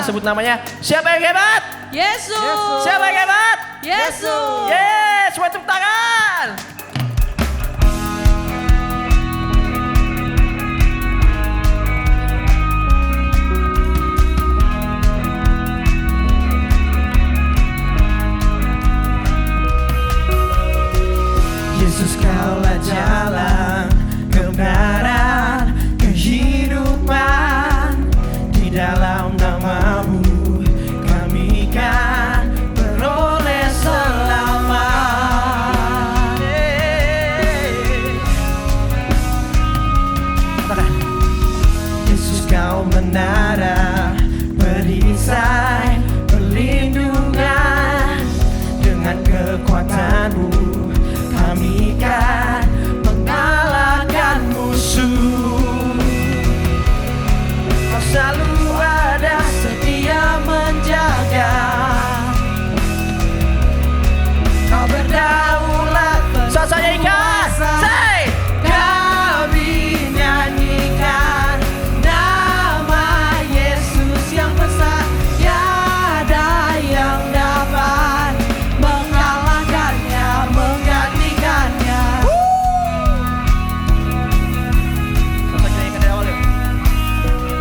Kita sebut namanya. Siapa yang hebat? Yesus. Siapa yang hebat? Yesus. Yes, semua tepuk tangan. Yesus, kaulah jalan kebenaran kehidupan. Di dalam namamu kami kan beroleh selamat. Yesus, kau menara perisai perlindungan. Dengan kekuatanmu kami kan mengalahkan musuh. Kau selalu ada setia menjaga. Kau berdaulat saya ikan. Say, kami nyanyikan nama Yesus yang besar. Tiada yang dapat mengalahkannya, menggantikannya. Kita nyanyikan dari awal yuk.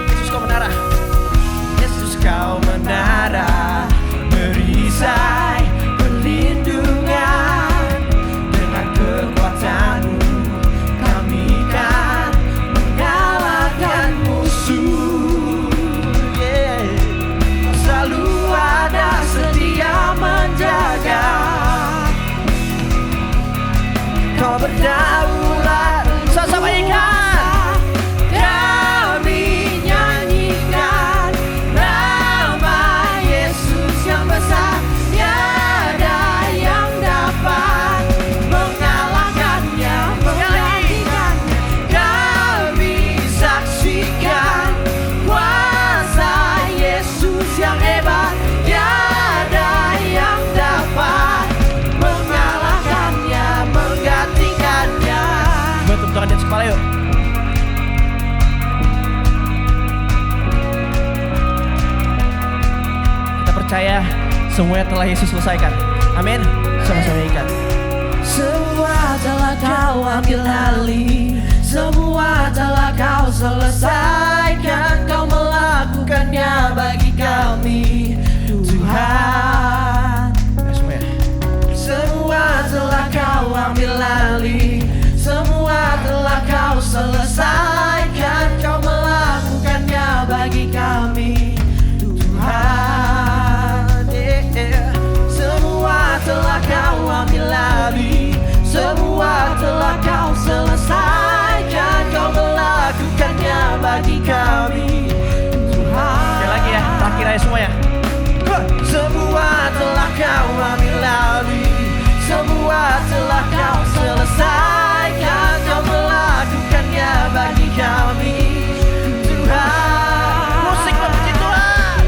Yesus kau menara. Yesus kau menara perisai perlindungan. Dengan kekuatanmu kami kan mengalahkan musuh. Yeah. Selalu ada setia menjaga. Kau berdaulat sama ikan. Kami nyanyikan nama Yesus yang besar. Tiada yang dapat mengalahkannya, menggantikannya. Kami saksikan kuasa Yesus yang hebat. Tiada yang dapat mengalahkannya, menggantikannya. Tepuk tangan di atas kepala yuk. Kita percaya semuanya telah Yesus selesaikan. Amin. Sama-sama ikan. Semua telah kau ambil alih, semua telah kau selesaikan. Kau melakukannya bagi kami, Tuhan. Semua telah kau ambil alih, semua telah kau selesaikan. Kau melakukannya bagi kami, Tuhan. Semua telah kau ambil alih, semua telah kau selesaikan. Kau melakukannya bagi kami, Tuhan. Sekali lagi ya, terakhir aja semuanya. Semua telah kau ambil alih, semua telah kau selesaikan. Kau melakukannya bagi kami, Tuhan. Musik memuji Tuhan.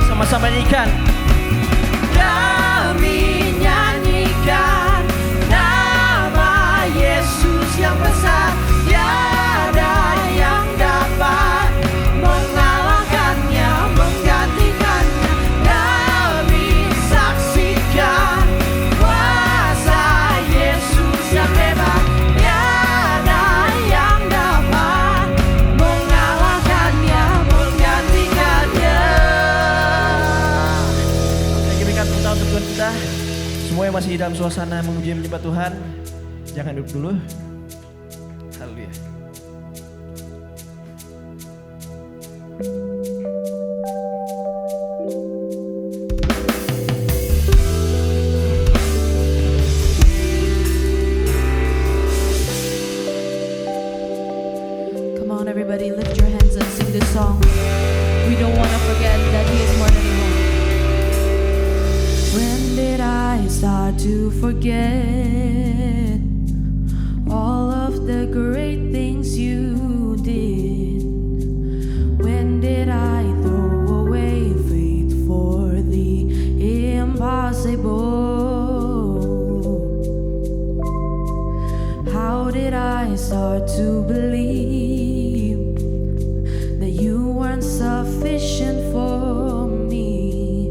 Sama-sama nyanyikan. Kami nyanyikan nama Yesus yang besar. Tiada yang dapat mengalahkannya, menggantikannya. Kami saksikan kuasa Yesus yang hebat. Tiada yang dapat mengalahkannya, menggantikannya. Oke, berikan tepuk tangan untuk Tuhan kita. Semua yang masih dalam suasana memuji menyembah Tuhan, jangan duduk dulu. Haleluya. Come on, everybody, lift your hands and sing this song. We don't want to forget that He is more than enough. When did I start to forget all of the great things you did? When did I throw away faith for the impossible? to believe that you weren't sufficient for me.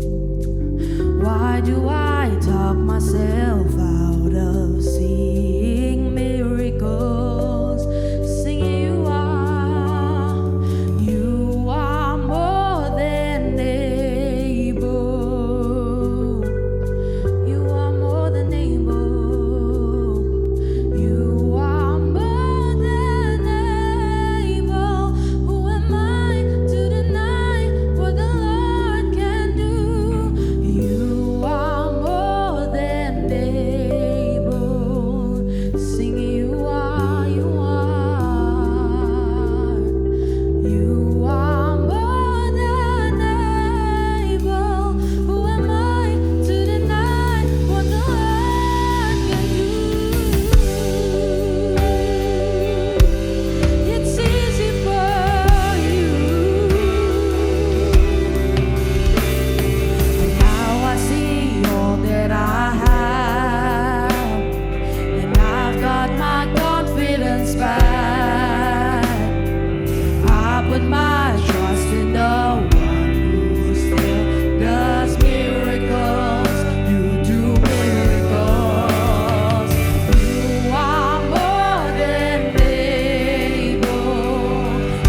Why do I talk myself out of seeing miracles? Singing you are more than able. You are more than able. You are more than able. Who am I to deny what the Lord can do? You are more than able. Sing you are, you are. You are more than able. Who am I to deny what the Lord can do? It's easy for you. And now I see all that I have, and I've got my confidence back. I put my trust in the one who still does miracles. You do miracles. You are more than able.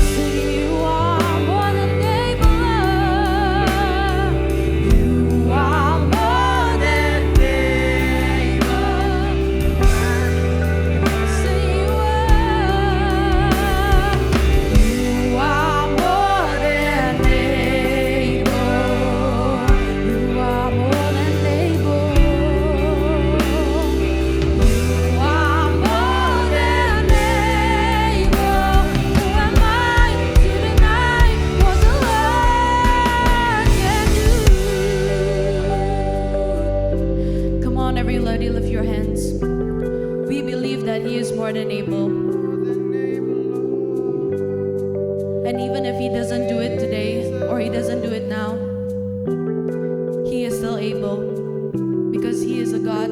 Sing you are more than able. You are more than able. Sing you are more than able. You are more than able. You are more than able. Who am I to deny what the Lord can do? Come on, everybody, lift your hands. We believe that He is more than able. And even if He doesn't do it today or He doesn't do it now, He is still able, because He is a God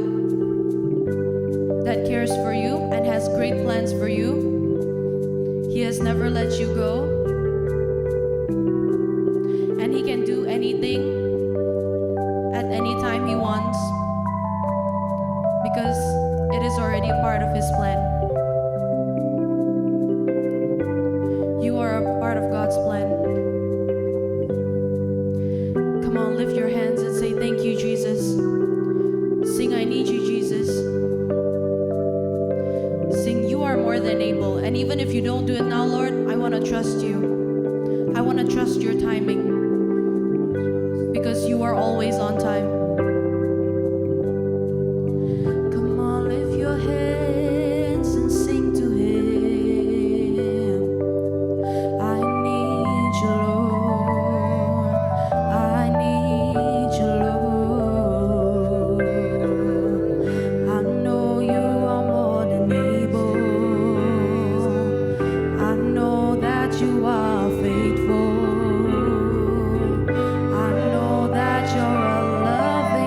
that cares for you and has great plans for you. He has never let you go, and He can do anything at any time He wants, because it is already a part of His plan. You are a part of God's plan. Come on, lift your hands and say, thank you, Jesus. Sing, I need you, Jesus. Sing, you are more than able. And even if you don't do it now, Lord, I want to trust you. I want to trust your timing, because you are always on time. Come on, lift your hands and sing to Him. I need you, Lord. I need you, Lord. I know you are more than able. I know that you are faithful. I know that you're a loving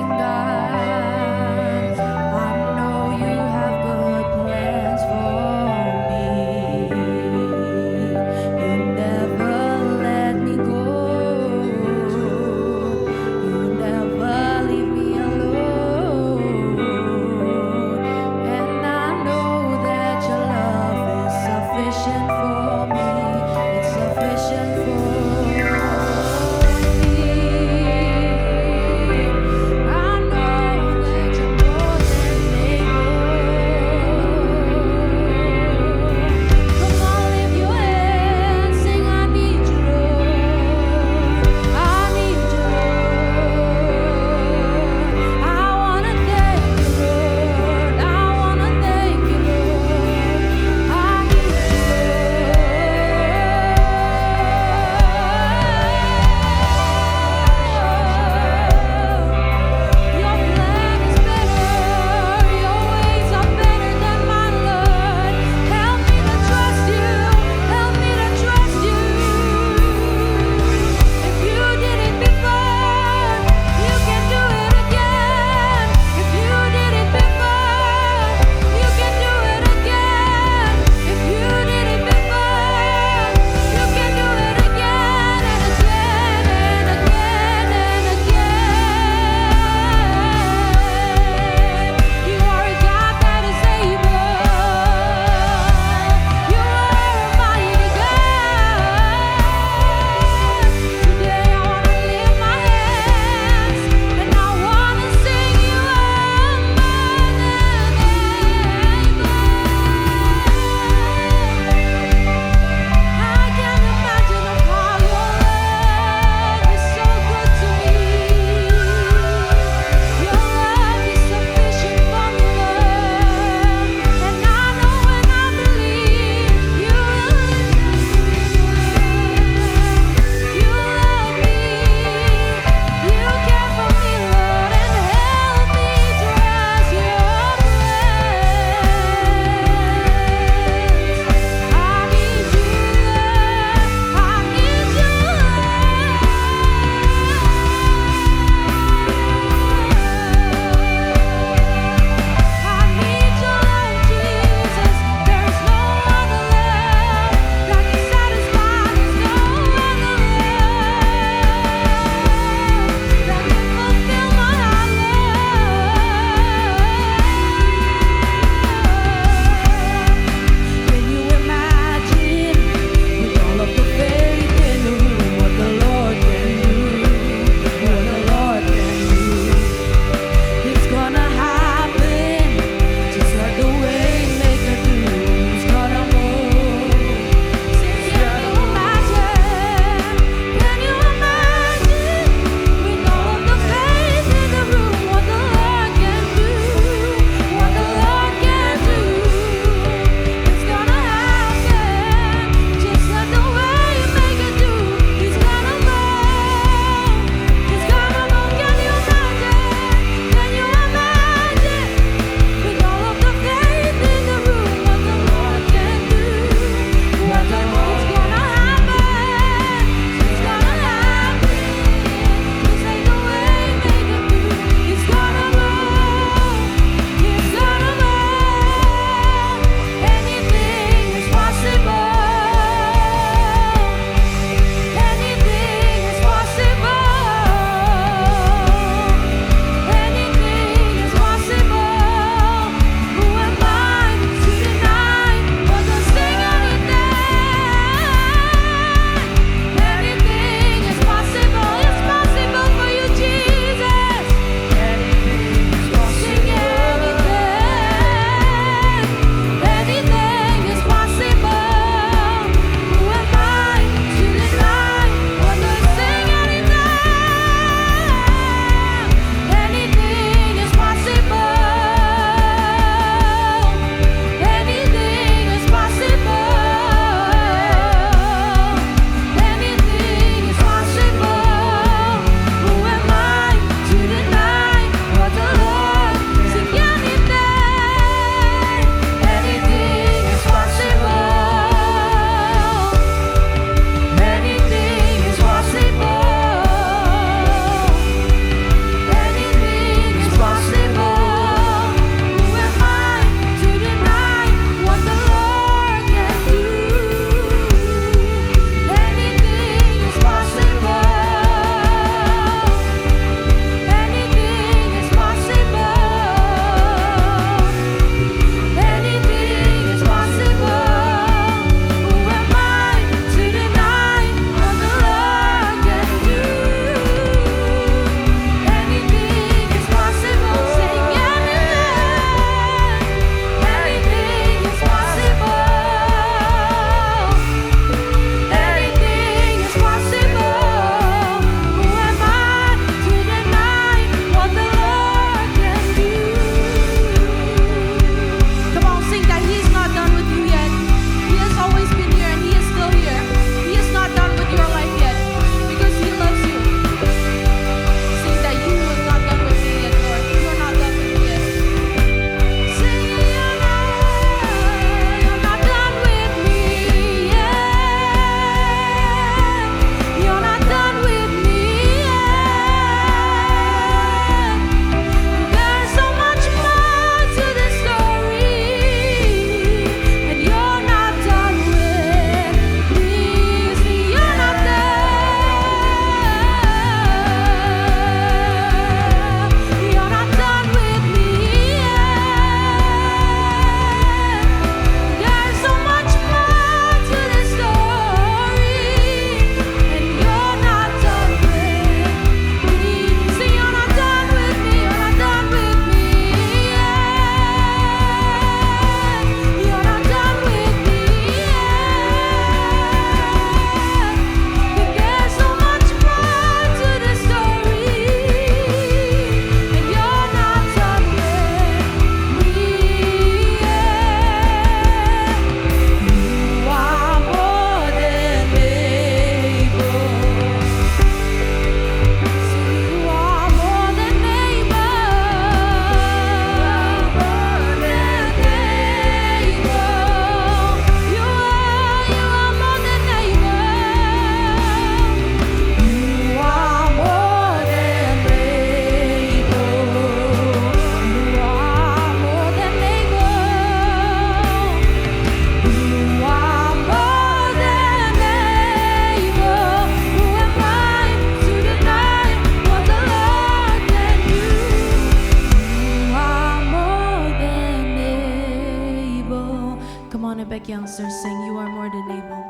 youngsters sing, you are more than able.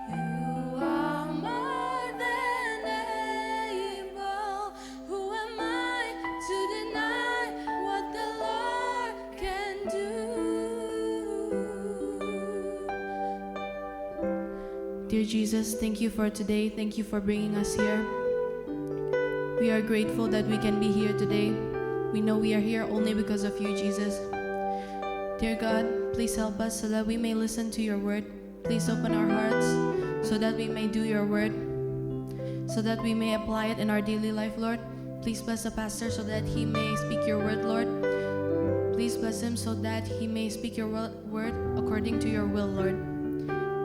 You are more than able. Who am I to deny what the Lord can do? Dear Jesus, thank you for today. Thank you for bringing us here. We are grateful that we can be here today. We know we are here only because of you, Jesus. Dear God, please help us so that we may listen to your word. Please open our hearts so that we may do your word, so that we may apply it in our daily life, Lord. Please bless the pastor so that he may speak your word, Lord. Please bless him so that he may speak your word according to your will, Lord.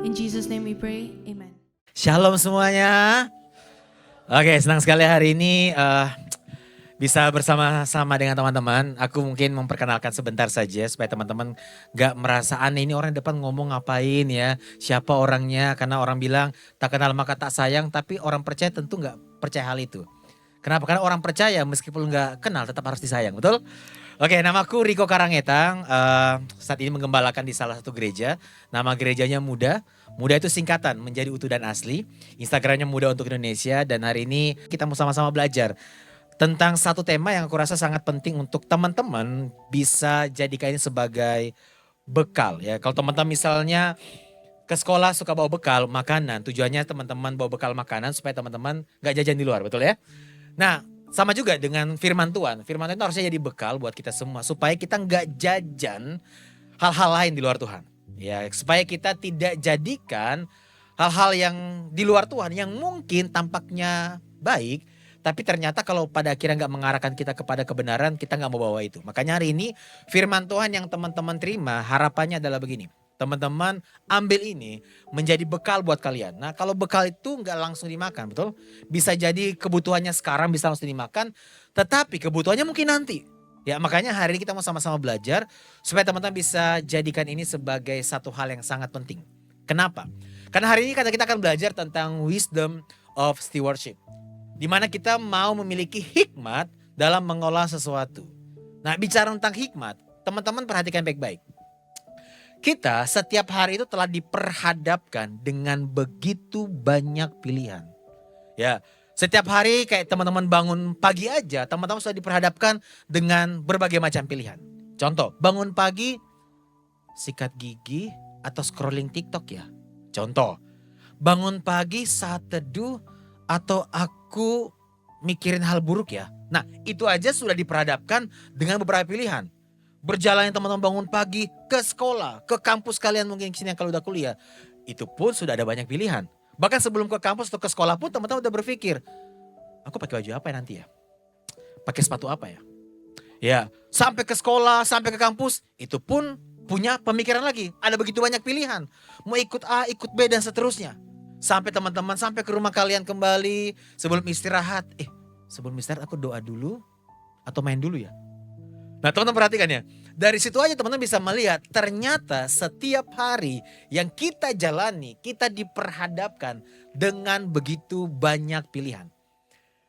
In Jesus' name we pray, amen. Shalom semuanya. Oke, senang sekali hari ini bisa bersama-sama dengan teman-teman. Aku mungkin memperkenalkan sebentar saja supaya teman-teman gak merasa aneh ini orang depan ngomong ngapain ya. Siapa orangnya, karena orang bilang tak kenal maka tak sayang, tapi orang percaya tentu gak percaya hal itu. Kenapa? Karena orang percaya meskipun gak kenal tetap harus disayang, betul? Oke, namaku Riko Karangetang, saat ini menggembalakan di salah satu gereja. Nama gerejanya Muda. Muda itu singkatan menjadi utuh dan asli. Instagramnya Muda untuk Indonesia, dan hari ini kita mau sama-sama belajar tentang satu tema yang aku rasa sangat penting untuk teman-teman bisa jadikan ini sebagai bekal ya. Kalau teman-teman misalnya ke sekolah suka bawa bekal makanan, tujuannya teman-teman bawa bekal makanan supaya teman-teman gak jajan di luar, betul ya? Nah, sama juga dengan firman Tuhan. Firman Tuhan itu harusnya jadi bekal buat kita semua supaya kita gak jajan hal-hal lain di luar Tuhan. Ya, supaya kita tidak jadikan hal-hal yang di luar Tuhan yang mungkin tampaknya baik, tapi ternyata kalau pada akhirnya gak mengarahkan kita kepada kebenaran, kita gak mau bawa itu. Makanya hari ini firman Tuhan yang teman-teman terima harapannya adalah begini. Teman-teman ambil ini menjadi bekal buat kalian. Nah, kalau bekal itu gak langsung dimakan, betul? Bisa jadi kebutuhannya sekarang bisa langsung dimakan, tetapi kebutuhannya mungkin nanti. Ya, makanya hari ini kita mau sama-sama belajar supaya teman-teman bisa jadikan ini sebagai satu hal yang sangat penting. Kenapa? Karena hari ini kita akan belajar tentang wisdom of stewardship. Di mana kita mau memiliki hikmat dalam mengolah sesuatu. Nah, bicara tentang hikmat, teman-teman perhatikan baik-baik. Kita setiap hari itu telah diperhadapkan dengan begitu banyak pilihan. Ya, setiap hari kayak teman-teman bangun pagi aja, teman-teman sudah diperhadapkan dengan berbagai macam pilihan. Contoh, bangun pagi, sikat gigi atau scrolling TikTok ya. Contoh, bangun pagi saat teduh atau aku mikirin hal buruk ya. Nah, itu aja sudah diperhadapkan dengan beberapa pilihan. Berjalan teman-teman bangun pagi ke sekolah, ke kampus kalian mungkin sini yang kalau udah kuliah. Itu pun sudah ada banyak pilihan. Bahkan sebelum ke kampus atau ke sekolah pun teman-teman udah berpikir, aku pakai baju apa ya nanti ya? Pakai sepatu apa ya? Ya, sampai ke sekolah, sampai ke kampus, itu pun punya pemikiran lagi. Ada begitu banyak pilihan. Mau ikut A, ikut B dan seterusnya. Sampai teman-teman sampai ke rumah kalian kembali sebelum istirahat. Sebelum istirahat aku doa dulu atau main dulu ya? Nah, teman-teman perhatikan ya. Dari situ aja teman-teman bisa melihat ternyata setiap hari yang kita jalani, kita diperhadapkan dengan begitu banyak pilihan.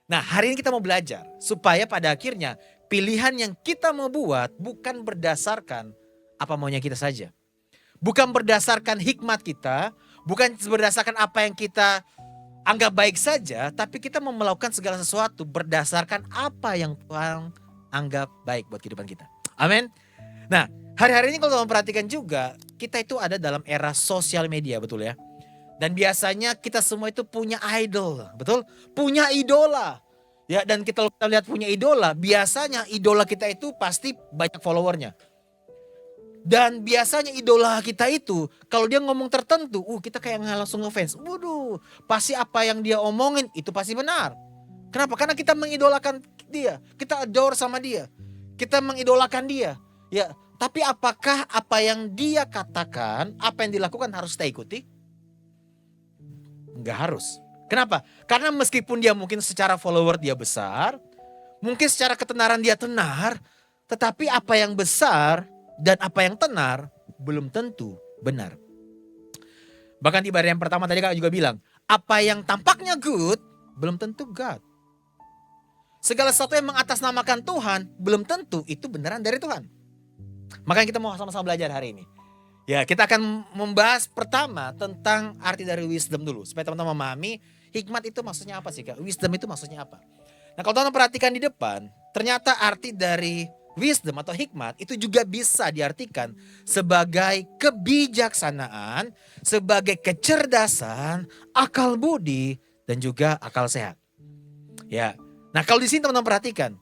Nah, hari ini kita mau belajar supaya pada akhirnya pilihan yang kita mau buat bukan berdasarkan apa maunya kita saja. Bukan berdasarkan hikmat kita, bukan berdasarkan apa yang kita anggap baik saja, tapi kita mau melakukan segala sesuatu berdasarkan apa yang Tuhan anggap baik buat kehidupan kita. Amin. Nah, hari-hari ini kalau teman perhatikan juga, kita itu ada dalam era sosial media, betul ya? Dan biasanya kita semua itu punya idol, betul? Punya idola. Ya, dan kita lihat punya idola, biasanya idola kita itu pasti banyak followernya. Dan biasanya idola kita itu kalau dia ngomong tertentu, kita kayak langsung ngefans. Waduh, pasti apa yang dia omongin itu pasti benar. Kenapa? Karena kita mengidolakan dia, kita adore sama dia, kita mengidolakan dia. Ya, tapi apakah apa yang dia katakan, apa yang dilakukan harus kita ikuti? Enggak harus. Kenapa? Karena meskipun dia mungkin secara follower dia besar, mungkin secara ketenaran dia tenar, tetapi apa yang besar dan apa yang tenar belum tentu benar. Bahkan di baris yang pertama tadi kakak juga bilang, apa yang tampaknya good belum tentu God. Segala sesuatu yang mengatasnamakan Tuhan belum tentu itu beneran dari Tuhan. Makanya kita mau sama-sama belajar hari ini. Ya, kita akan membahas pertama tentang arti dari wisdom dulu. Supaya teman-teman memahami hikmat itu maksudnya apa sih Kak? Wisdom itu maksudnya apa? Nah kalau teman-teman perhatikan di depan, ternyata arti dari wisdom atau hikmat itu juga bisa diartikan sebagai kebijaksanaan, sebagai kecerdasan, akal budi, dan juga akal sehat. Ya, nah kalau di sini teman-teman perhatikan,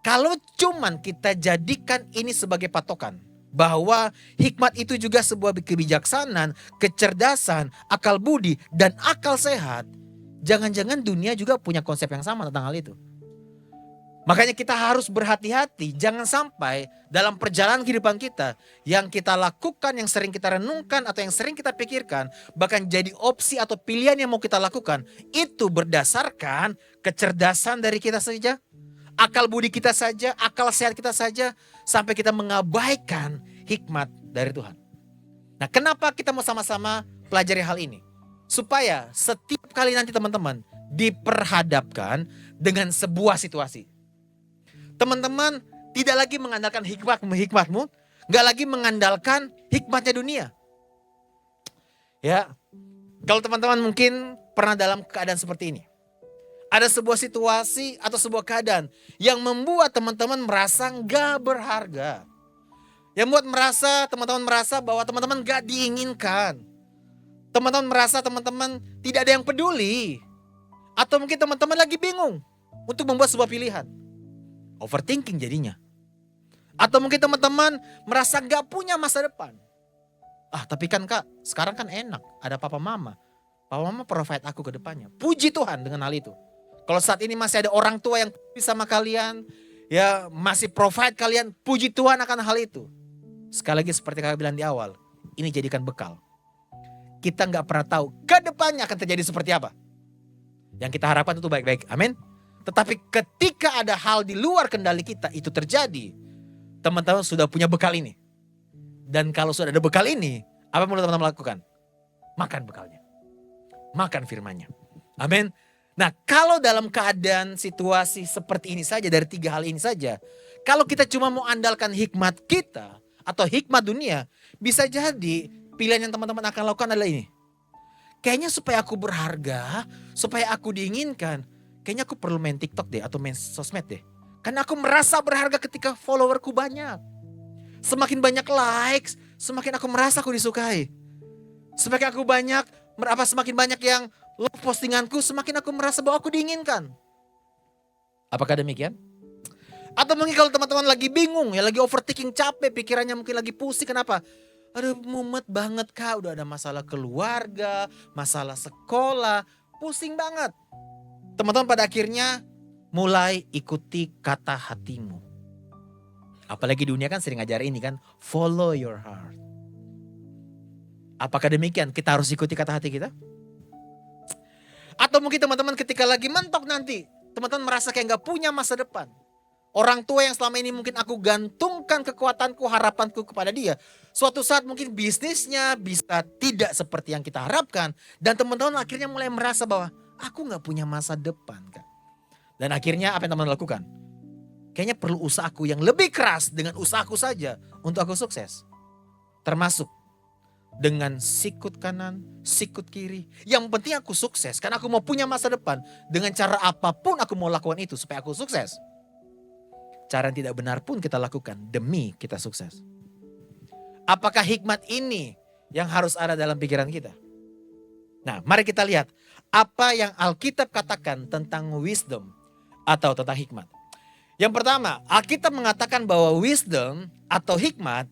kalau cuman kita jadikan ini sebagai patokan, bahwa hikmat itu juga sebuah kebijaksanaan, kecerdasan, akal budi, dan akal sehat. Jangan-jangan dunia juga punya konsep yang sama tentang hal itu. Makanya kita harus berhati-hati, jangan sampai dalam perjalanan kehidupan kita yang kita lakukan, yang sering kita renungkan atau yang sering kita pikirkan, bahkan jadi opsi atau pilihan yang mau kita lakukan, itu berdasarkan kecerdasan dari kita saja, akal budi kita saja, akal sehat kita saja, sampai kita mengabaikan hikmat dari Tuhan. Nah, kenapa kita mau sama-sama pelajari hal ini? Supaya setiap kali nanti teman-teman diperhadapkan dengan sebuah situasi, teman-teman tidak lagi mengandalkan hikmatmu, gak lagi mengandalkan hikmatnya dunia. Ya, kalau teman-teman mungkin pernah dalam keadaan seperti ini. Ada sebuah situasi atau sebuah keadaan yang membuat teman-teman merasa gak berharga. Yang membuat teman-teman merasa bahwa teman-teman gak diinginkan. Teman-teman merasa teman-teman tidak ada yang peduli. Atau mungkin teman-teman lagi bingung untuk membuat sebuah pilihan. Overthinking jadinya. Atau mungkin teman-teman merasa gak punya masa depan. Tapi kan Kak, sekarang kan enak. Ada papa mama. Papa mama provide aku ke depannya. Puji Tuhan dengan hal itu. Kalau saat ini masih ada orang tua yang sama kalian, ya masih provide kalian, puji Tuhan akan hal itu. Sekali lagi seperti kakak bilang di awal, ini jadikan bekal. Kita gak pernah tahu ke depannya akan terjadi seperti apa. Yang kita harapkan itu baik-baik, amin. Tetapi ketika ada hal di luar kendali kita itu terjadi, teman-teman sudah punya bekal ini. Dan kalau sudah ada bekal ini, apa yang perlu teman-teman lakukan? Makan bekalnya. Makan firmannya. Amin. Nah, kalau dalam keadaan situasi seperti ini saja, dari 3 hal ini saja, kalau kita cuma mau andalkan hikmat kita atau hikmat dunia, bisa jadi pilihan yang teman-teman akan lakukan adalah ini. Kayaknya supaya aku berharga, supaya aku diinginkan, kayaknya aku perlu main TikTok deh atau main sosmed deh. Karena aku merasa berharga ketika followerku banyak. Semakin banyak likes, semakin aku merasa aku disukai. Semakin banyak yang love postinganku, semakin aku merasa bahwa aku diinginkan. Apakah demikian? Atau mungkin kalau teman-teman lagi bingung, ya lagi overthinking, capek, pikirannya mungkin lagi pusing, kenapa? Aduh mumet banget Kak, udah ada masalah keluarga, masalah sekolah, pusing banget. Teman-teman pada akhirnya mulai ikuti kata hatimu. Apalagi dunia kan sering ngajar ini kan, follow your heart. Apakah demikian? Kita harus ikuti kata hati kita? Atau mungkin teman-teman ketika lagi mentok nanti, teman-teman merasa kayak gak punya masa depan. Orang tua yang selama ini mungkin aku gantungkan kekuatanku, harapanku kepada dia. Suatu saat mungkin bisnisnya bisa tidak seperti yang kita harapkan. Dan teman-teman akhirnya mulai merasa bahwa aku gak punya masa depan Kak. Dan akhirnya apa yang teman-teman lakukan? Kayaknya perlu usahaku yang lebih keras dengan usahaku saja untuk aku sukses. Termasuk dengan sikut kanan, sikut kiri. Yang penting aku sukses karena aku mau punya masa depan. Dengan cara apapun aku mau lakukan itu supaya aku sukses. Cara yang tidak benar pun kita lakukan demi kita sukses. Apakah hikmat ini yang harus ada dalam pikiran kita? Nah, mari kita lihat apa yang Alkitab katakan tentang wisdom atau tentang hikmat. Yang pertama, Alkitab mengatakan bahwa wisdom atau hikmat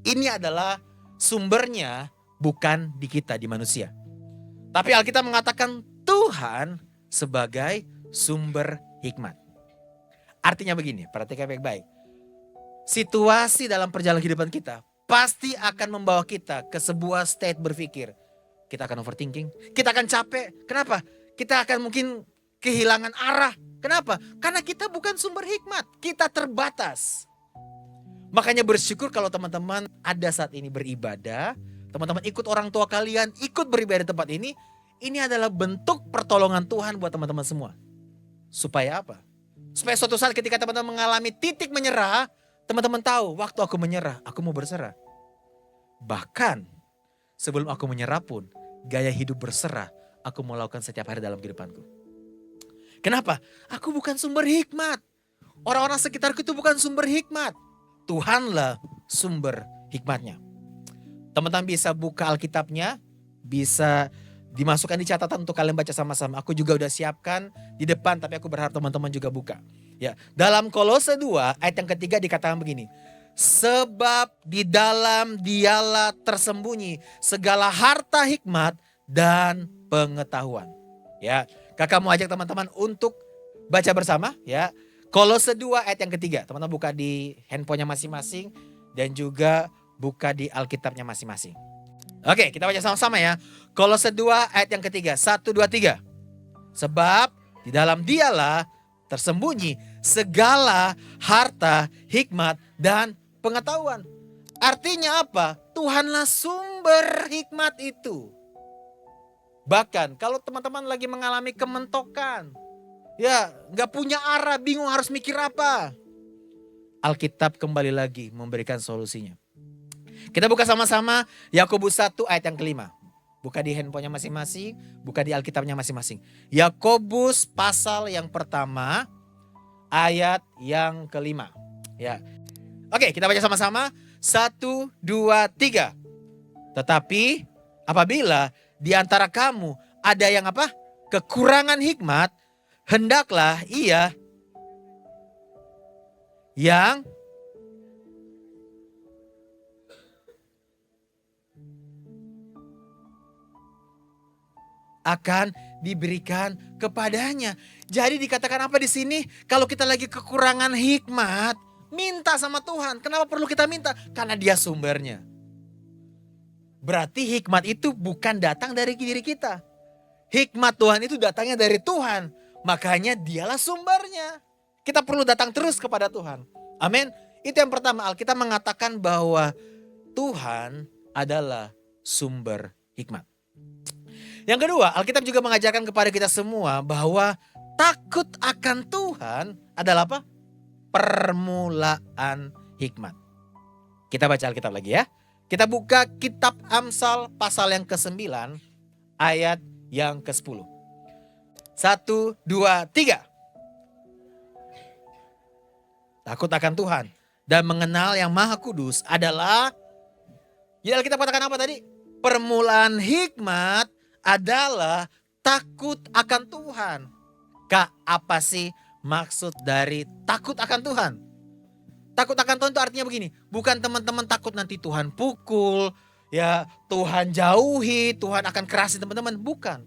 ini adalah sumbernya bukan di kita, di manusia. Tapi Alkitab mengatakan Tuhan sebagai sumber hikmat. Artinya begini, perhatikan baik-baik. Situasi dalam perjalanan kehidupan kita pasti akan membawa kita ke sebuah state berpikir. Kita akan overthinking, kita akan capek. Kenapa? Kita akan mungkin kehilangan arah. Kenapa? Karena kita bukan sumber hikmat, kita terbatas. Makanya bersyukur kalau teman-teman ada saat ini beribadah, teman-teman ikut orang tua kalian, ikut beribadah di tempat ini. Ini adalah bentuk pertolongan Tuhan buat teman-teman semua. Supaya apa? Supaya suatu saat ketika teman-teman mengalami titik menyerah, Teman-teman tahu waktu aku menyerah, aku mau berserah. Bahkan sebelum aku menyerah pun, gaya hidup berserah aku mau lakukan setiap hari dalam kehidupanku. Kenapa? Aku bukan sumber hikmat. Orang-orang sekitarku itu bukan sumber hikmat. Tuhanlah sumber hikmatnya. Teman-teman bisa buka Alkitabnya, bisa dimasukkan di catatan untuk kalian baca sama-sama. Aku juga udah siapkan di depan, tapi aku berharap teman-teman juga buka. Ya, dalam Kolose 2 ayat yang ketiga dikatakan begini. Sebab di dalam dialah tersembunyi segala harta hikmat dan pengetahuan. Ya, kakak mau ajak teman-teman untuk baca bersama ya. Kolose 2 ayat yang ketiga. Teman-teman buka di handphonenya masing-masing dan juga buka di Alkitabnya masing-masing. Oke, kita baca sama-sama ya. Kolose 2 ayat yang ketiga. 1, 2, 3. Sebab di dalam dialah tersembunyi segala harta, hikmat, dan pengetahuan. Artinya apa? Tuhanlah sumber hikmat itu. Bahkan kalau teman-teman lagi mengalami kementokan, ya gak punya arah, bingung harus mikir apa. Alkitab kembali lagi memberikan solusinya. Kita buka sama-sama Yakobus 1 ayat yang kelima. Buka di handphonenya masing-masing, buka di Alkitabnya masing-masing. Yakobus pasal yang pertama, ayat yang kelima. Ya. Oke, kita baca sama-sama. 1, 2, 3. Tetapi apabila di antara kamu ada yang apa? Kekurangan hikmat, hendaklah ia yang akan diberikan kepadanya. Jadi dikatakan apa di sini? Kalau kita lagi kekurangan hikmat, minta sama Tuhan. Kenapa perlu kita minta? Karena Dia sumbernya. Berarti hikmat itu bukan datang dari diri kita. Hikmat Tuhan itu datangnya dari Tuhan. Makanya Dialah sumbernya. Kita perlu datang terus kepada Tuhan. Amin. Itu yang pertama, Alkitab mengatakan bahwa Tuhan adalah sumber hikmat. Yang kedua, Alkitab juga mengajarkan kepada kita semua bahwa takut akan Tuhan adalah apa? Permulaan hikmat. Kita baca Alkitab lagi ya. Kita buka kitab Amsal pasal yang ke-9 ayat yang ke-10. 1, 2, 3. Takut akan Tuhan dan mengenal yang Maha Kudus adalah, ya Alkitab katakan apa tadi? Permulaan hikmat adalah takut akan Tuhan. Kak, apa sih maksud dari takut akan Tuhan? Takut akan Tuhan itu artinya begini. Bukan teman-teman takut nanti Tuhan pukul, ya Tuhan jauhi, Tuhan akan kerasin teman-teman. Bukan.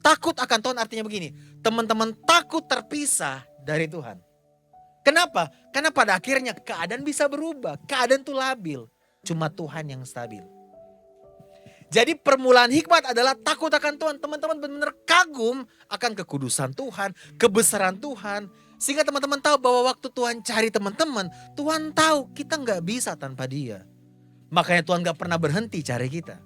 Takut akan Tuhan artinya begini. Teman-teman takut terpisah dari Tuhan. Kenapa? Karena pada akhirnya keadaan bisa berubah. Keadaan itu labil. Cuma Tuhan yang stabil. Jadi permulaan hikmat adalah takut akan Tuhan. Teman-teman benar-benar kagum akan kekudusan Tuhan, kebesaran Tuhan. Sehingga teman-teman tahu bahwa waktu Tuhan cari teman-teman, Tuhan tahu kita gak bisa tanpa Dia. Makanya Tuhan gak pernah berhenti cari kita.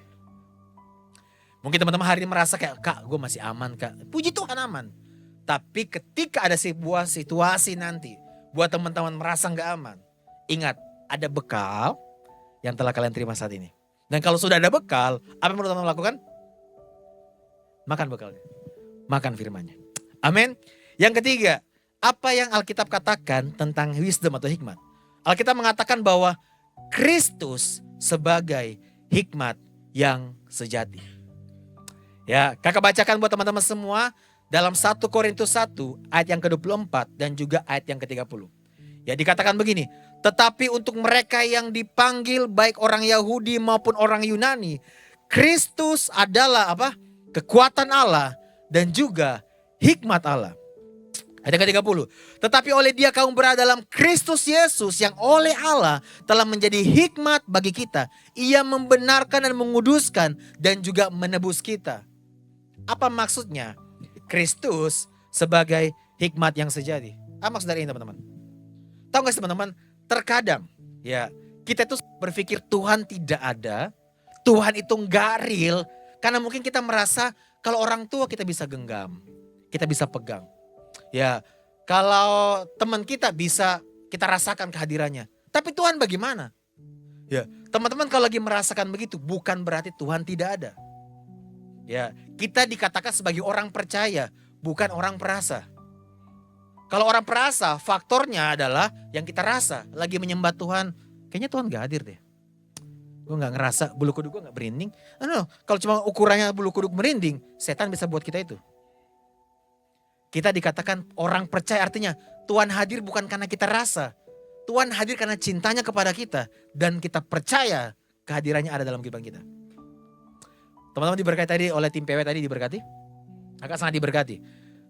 Mungkin teman-teman hari ini merasa kayak, Kak gue masih aman Kak. Puji Tuhan aman. Tapi ketika ada sebuah situasi nanti, buat teman-teman merasa gak aman. Ingat, ada bekal yang telah kalian terima saat ini. Dan kalau sudah ada bekal, apa yang perlu teman-teman lakukan? Makan bekalnya. Makan firman-Nya. Amin. Yang ketiga, apa yang Alkitab katakan tentang wisdom atau hikmat? Alkitab mengatakan bahwa Kristus sebagai hikmat yang sejati. Ya, kakak bacakan buat teman-teman semua dalam 1 Korintus 1 ayat yang ke-24 dan juga ayat yang ke-30. Ya, dikatakan begini, tetapi untuk mereka yang dipanggil baik orang Yahudi maupun orang Yunani, Kristus adalah apa? Kekuatan Allah dan juga hikmat Allah. Ayat ke-30. Tetapi oleh Dia kamu berada dalam Kristus Yesus yang oleh Allah telah menjadi hikmat bagi kita. Ia membenarkan dan menguduskan dan juga menebus kita. Apa maksudnya? Kristus sebagai hikmat yang sejati. Apa maksud dari ini teman-teman? Tahu gak sih teman-teman? Terkadang ya kita itu berpikir Tuhan tidak ada. Tuhan itu nggak real. Karena mungkin kita merasa kalau orang tua kita bisa genggam. Kita bisa pegang. Ya, kalau teman kita bisa kita rasakan kehadirannya. Tapi Tuhan bagaimana? Ya, teman-teman kalau lagi merasakan begitu, bukan berarti Tuhan tidak ada. Ya, kita dikatakan sebagai orang percaya, bukan orang perasa. Kalau orang perasa, faktornya adalah yang kita rasa. Lagi menyembah Tuhan, kayaknya Tuhan gak hadir deh. Gue gak ngerasa, bulu kuduk gue gak merinding. Kalau cuma ukurannya bulu kuduk merinding, setan bisa buat kita itu. Kita dikatakan orang percaya, artinya Tuhan hadir bukan karena kita rasa. Tuhan hadir karena cintanya kepada kita. Dan kita percaya kehadirannya ada dalam kehidupan kita. Teman-teman diberkati tadi oleh tim PW tadi diberkati? Agak sangat diberkati.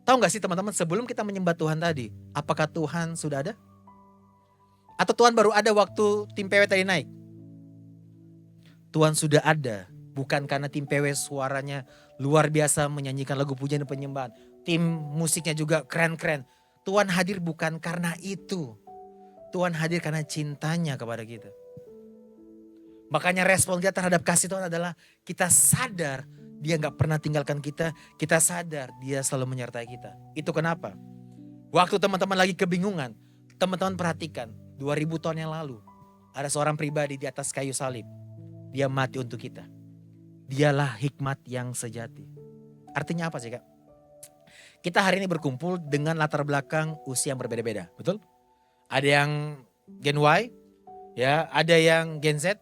Tahu gak sih teman-teman sebelum kita menyembah Tuhan tadi, apakah Tuhan sudah ada? Atau Tuhan baru ada waktu tim PW tadi naik? Tuhan sudah ada. Bukan karena tim PW suaranya luar biasa menyanyikan lagu pujian dan penyembahan. Tim musiknya juga keren-keren. Tuhan hadir bukan karena itu. Tuhan hadir karena cintanya kepada kita. Makanya respon kita terhadap kasih Tuhan adalah kita sadar dia gak pernah tinggalkan kita. Kita sadar dia selalu menyertai kita. Itu kenapa? Waktu teman-teman lagi kebingungan. Teman-teman perhatikan 2000 tahun yang lalu. Ada seorang pribadi di atas kayu salib. Dia mati untuk kita. Dialah hikmat yang sejati. Artinya apa sih Kak? Kita hari ini berkumpul dengan latar belakang usia yang berbeda-beda, betul? Ada yang Gen Y, ya, ada yang Gen Z,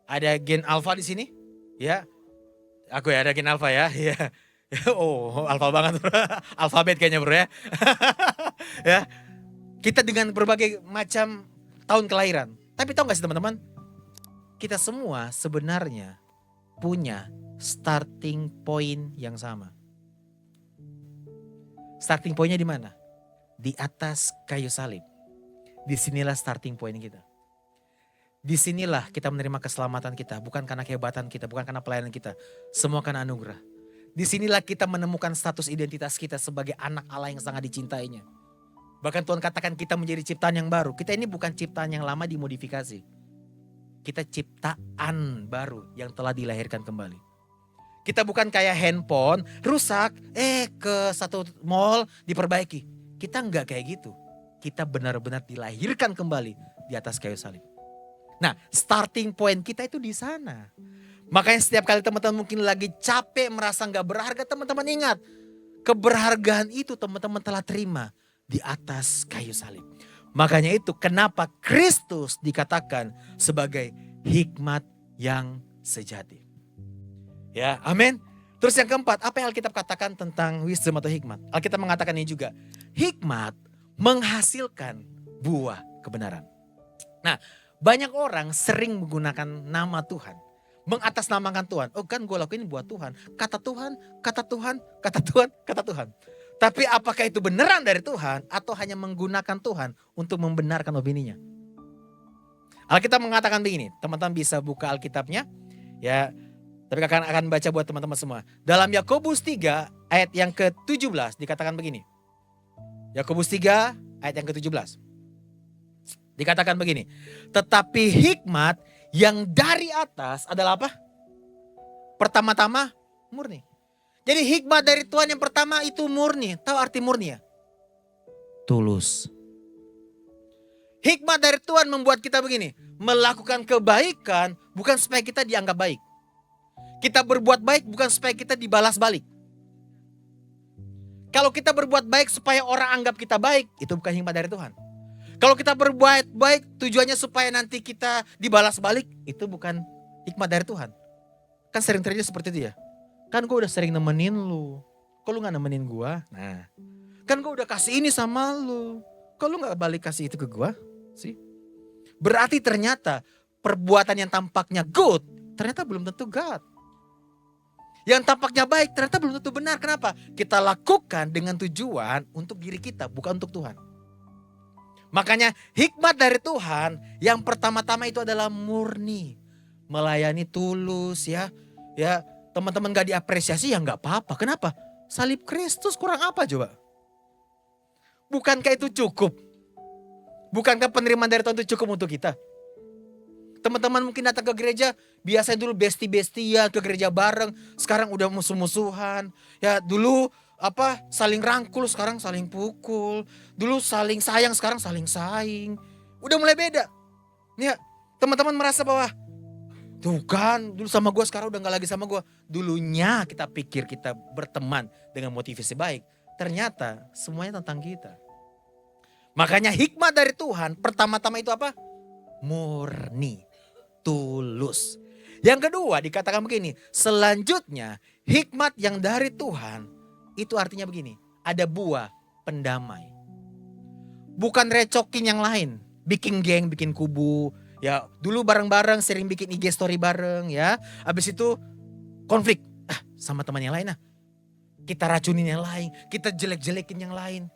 ada Gen Alpha di sini, ya. Aku ya ada Gen Alpha ya, ya. Oh, Alpha banget bro, alfabet kayaknya bro ya. Ya, kita dengan berbagai macam tahun kelahiran. Tapi tahu gak sih teman-teman? Kita semua sebenarnya punya starting point yang sama. Starting pointnya di mana? Di atas kayu salib. Disinilah starting point kita. Disinilah kita menerima keselamatan kita. Bukan karena kehebatan kita, bukan karena pelayanan kita. Semua karena anugerah. Disinilah kita menemukan status identitas kita sebagai anak Allah yang sangat dicintainya. Bahkan Tuhan katakan kita menjadi ciptaan yang baru. Kita ini bukan ciptaan yang lama dimodifikasi. Kita ciptaan baru yang telah dilahirkan kembali. Kita bukan kayak handphone rusak, ke satu mall diperbaiki. Kita enggak kayak gitu. Kita benar-benar dilahirkan kembali di atas kayu salib. Nah, starting point kita itu di sana. Makanya setiap kali teman-teman mungkin lagi capek, merasa enggak berharga, teman-teman ingat. Keberhargaan itu teman-teman telah terima di atas kayu salib. Makanya itu kenapa Kristus dikatakan sebagai hikmat yang sejati. Ya, amin. Terus yang keempat, apa yang Alkitab katakan tentang wisdom atau hikmat? Alkitab mengatakan ini juga. Hikmat menghasilkan buah kebenaran. Nah, banyak orang sering menggunakan nama Tuhan. Mengatasnamakan Tuhan. Oh kan gue lakuin buat Tuhan. Kata Tuhan, kata Tuhan, kata Tuhan, kata Tuhan. Tapi apakah itu beneran dari Tuhan atau hanya menggunakan Tuhan untuk membenarkan opininya? Alkitab mengatakan begini, teman-teman bisa buka Alkitabnya. Ya, tapi akan baca buat teman-teman semua. Dalam Yakobus 3 ayat yang ke-17 dikatakan begini. Yakobus 3 ayat yang ke-17. Dikatakan begini. Tetapi hikmat yang dari atas adalah apa? Pertama-tama murni. Jadi hikmat dari Tuhan yang pertama itu murni. Tahu arti murni ya? Tulus. Hikmat dari Tuhan membuat kita begini. Melakukan kebaikan bukan supaya kita dianggap baik. Kita berbuat baik bukan supaya kita dibalas balik. Kalau kita berbuat baik supaya orang anggap kita baik, itu bukan hikmat dari Tuhan. Kalau kita berbuat baik tujuannya supaya nanti kita dibalas balik, itu bukan hikmat dari Tuhan. Kan sering terjadi seperti itu ya. Kan gue udah sering nemenin lu, kok lu gak nemenin gue? Nah, kan gue udah kasih ini sama lu, kok lu gak balik kasih itu ke gue? Sih. Berarti ternyata perbuatan yang tampaknya good, ternyata belum tentu God. Yang tampaknya baik ternyata belum tentu benar. Kenapa? Kita lakukan dengan tujuan untuk diri kita, bukan untuk Tuhan. Makanya hikmat dari Tuhan yang pertama-tama itu adalah murni. Melayani tulus ya. Ya, teman-teman gak diapresiasi ya gak apa-apa. Kenapa? Salib Kristus kurang apa coba? Bukankah itu cukup? Bukankah penerimaan dari Tuhan itu cukup untuk kita? Teman-teman mungkin datang ke gereja, biasanya dulu besti-bestian ke gereja bareng, sekarang udah musuh-musuhan. Ya dulu saling rangkul, sekarang saling pukul. Dulu saling sayang, sekarang saling saing. Udah mulai beda. Ya, teman-teman merasa bahwa tuh kan, dulu sama gue sekarang udah gak lagi sama gue. Dulunya kita pikir kita berteman dengan motivasi baik. Ternyata semuanya tentang kita. Makanya hikmat dari Tuhan pertama-tama itu apa? Murni, tulus. Yang kedua dikatakan begini, selanjutnya hikmat yang dari Tuhan itu artinya begini. Ada buah pendamai. Bukan recokin yang lain, bikin geng, bikin kubu. Ya dulu bareng-bareng sering bikin IG story bareng ya. Habis itu konflik sama teman yang lain Kita racunin yang lain, kita jelek-jelekin yang lain.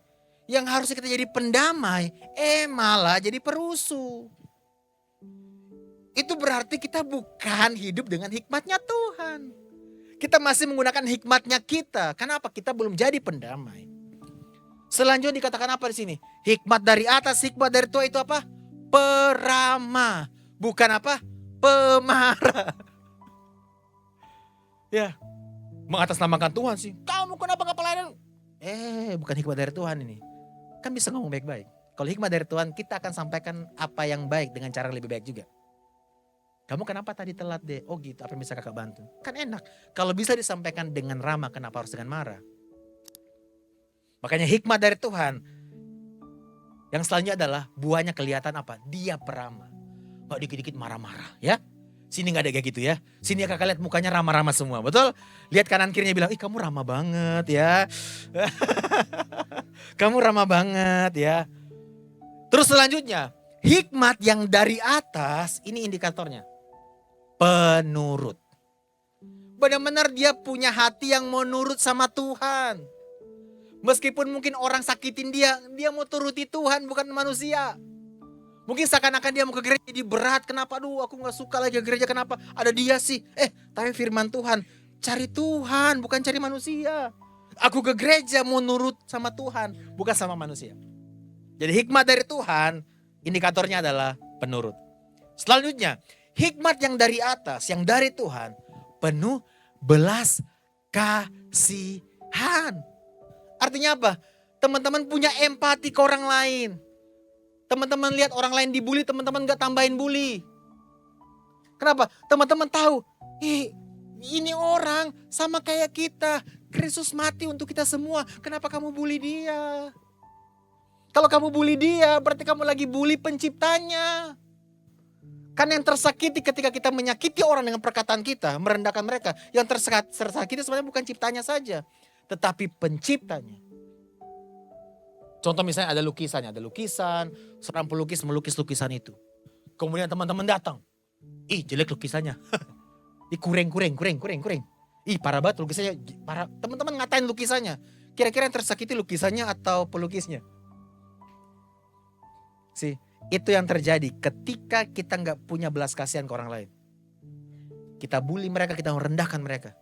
Yang harusnya kita jadi pendamai, malah jadi perusuh. Itu berarti kita bukan hidup dengan hikmatnya Tuhan. Kita masih menggunakan hikmatnya kita. Kenapa? Kita belum jadi pendamai. Selanjutnya dikatakan apa di sini? Hikmat dari atas, hikmat dari Tuhan itu apa? Peramah, bukan apa? Pemarah. Ya, mengatasnamakan Tuhan sih. Kamu kenapa gak pelayan? Bukan hikmat dari Tuhan ini. Kan bisa ngomong baik-baik. Kalau hikmat dari Tuhan, kita akan sampaikan apa yang baik dengan cara lebih baik juga. Kamu kenapa tadi telat deh? Oh gitu, apa yang bisa kakak bantu? Kan enak. Kalau bisa disampaikan dengan ramah, kenapa harus dengan marah? Makanya hikmat dari Tuhan. Yang selanjutnya adalah buahnya kelihatan apa? Dia peramah. Gak dikit-dikit marah-marah ya. Sini gak ada kayak gitu ya. Sini ya kakak lihat mukanya ramah-ramah semua. Betul? Lihat kanan kirinya bilang, ih kamu ramah banget ya. Kamu ramah banget ya. Terus selanjutnya, hikmat yang dari atas, ini indikatornya. Penurut. Benar-benar dia punya hati yang mau nurut sama Tuhan. Meskipun mungkin orang sakitin dia mau turuti Tuhan bukan manusia. Mungkin seakan-akan dia mau ke gereja jadi berat. Kenapa? Aduh aku gak suka lagi ke gereja. Kenapa? Ada dia sih. Tapi firman Tuhan. Cari Tuhan bukan cari manusia. Aku ke gereja mau nurut sama Tuhan. Bukan sama manusia. Jadi hikmat dari Tuhan. Indikatornya adalah penurut. Selanjutnya. Hikmat yang dari atas. Yang dari Tuhan. Penuh belas kasihan. Artinya apa? Teman-teman punya empati ke orang lain. Teman-teman lihat orang lain dibully, teman-teman gak tambahin bully. Kenapa? Teman-teman tahu, ini orang sama kayak kita. Kristus mati untuk kita semua. Kenapa kamu bully dia? Kalau kamu bully dia, berarti kamu lagi bully penciptanya. Kan yang tersakiti ketika kita menyakiti orang dengan perkataan kita, merendahkan mereka. Yang tersakiti sebenarnya bukan ciptanya saja, tetapi penciptanya. Contoh misalnya ada lukisan, seorang pelukis melukis lukisan itu. Kemudian teman-teman datang. Ih jelek lukisannya. Ih kureng. Ih parah banget lukisannya. Parah. Teman-teman ngatain lukisannya. Kira-kira yang tersakiti lukisannya atau pelukisnya? Itu yang terjadi ketika kita gak punya belas kasihan ke orang lain. Kita bully mereka, kita merendahkan mereka.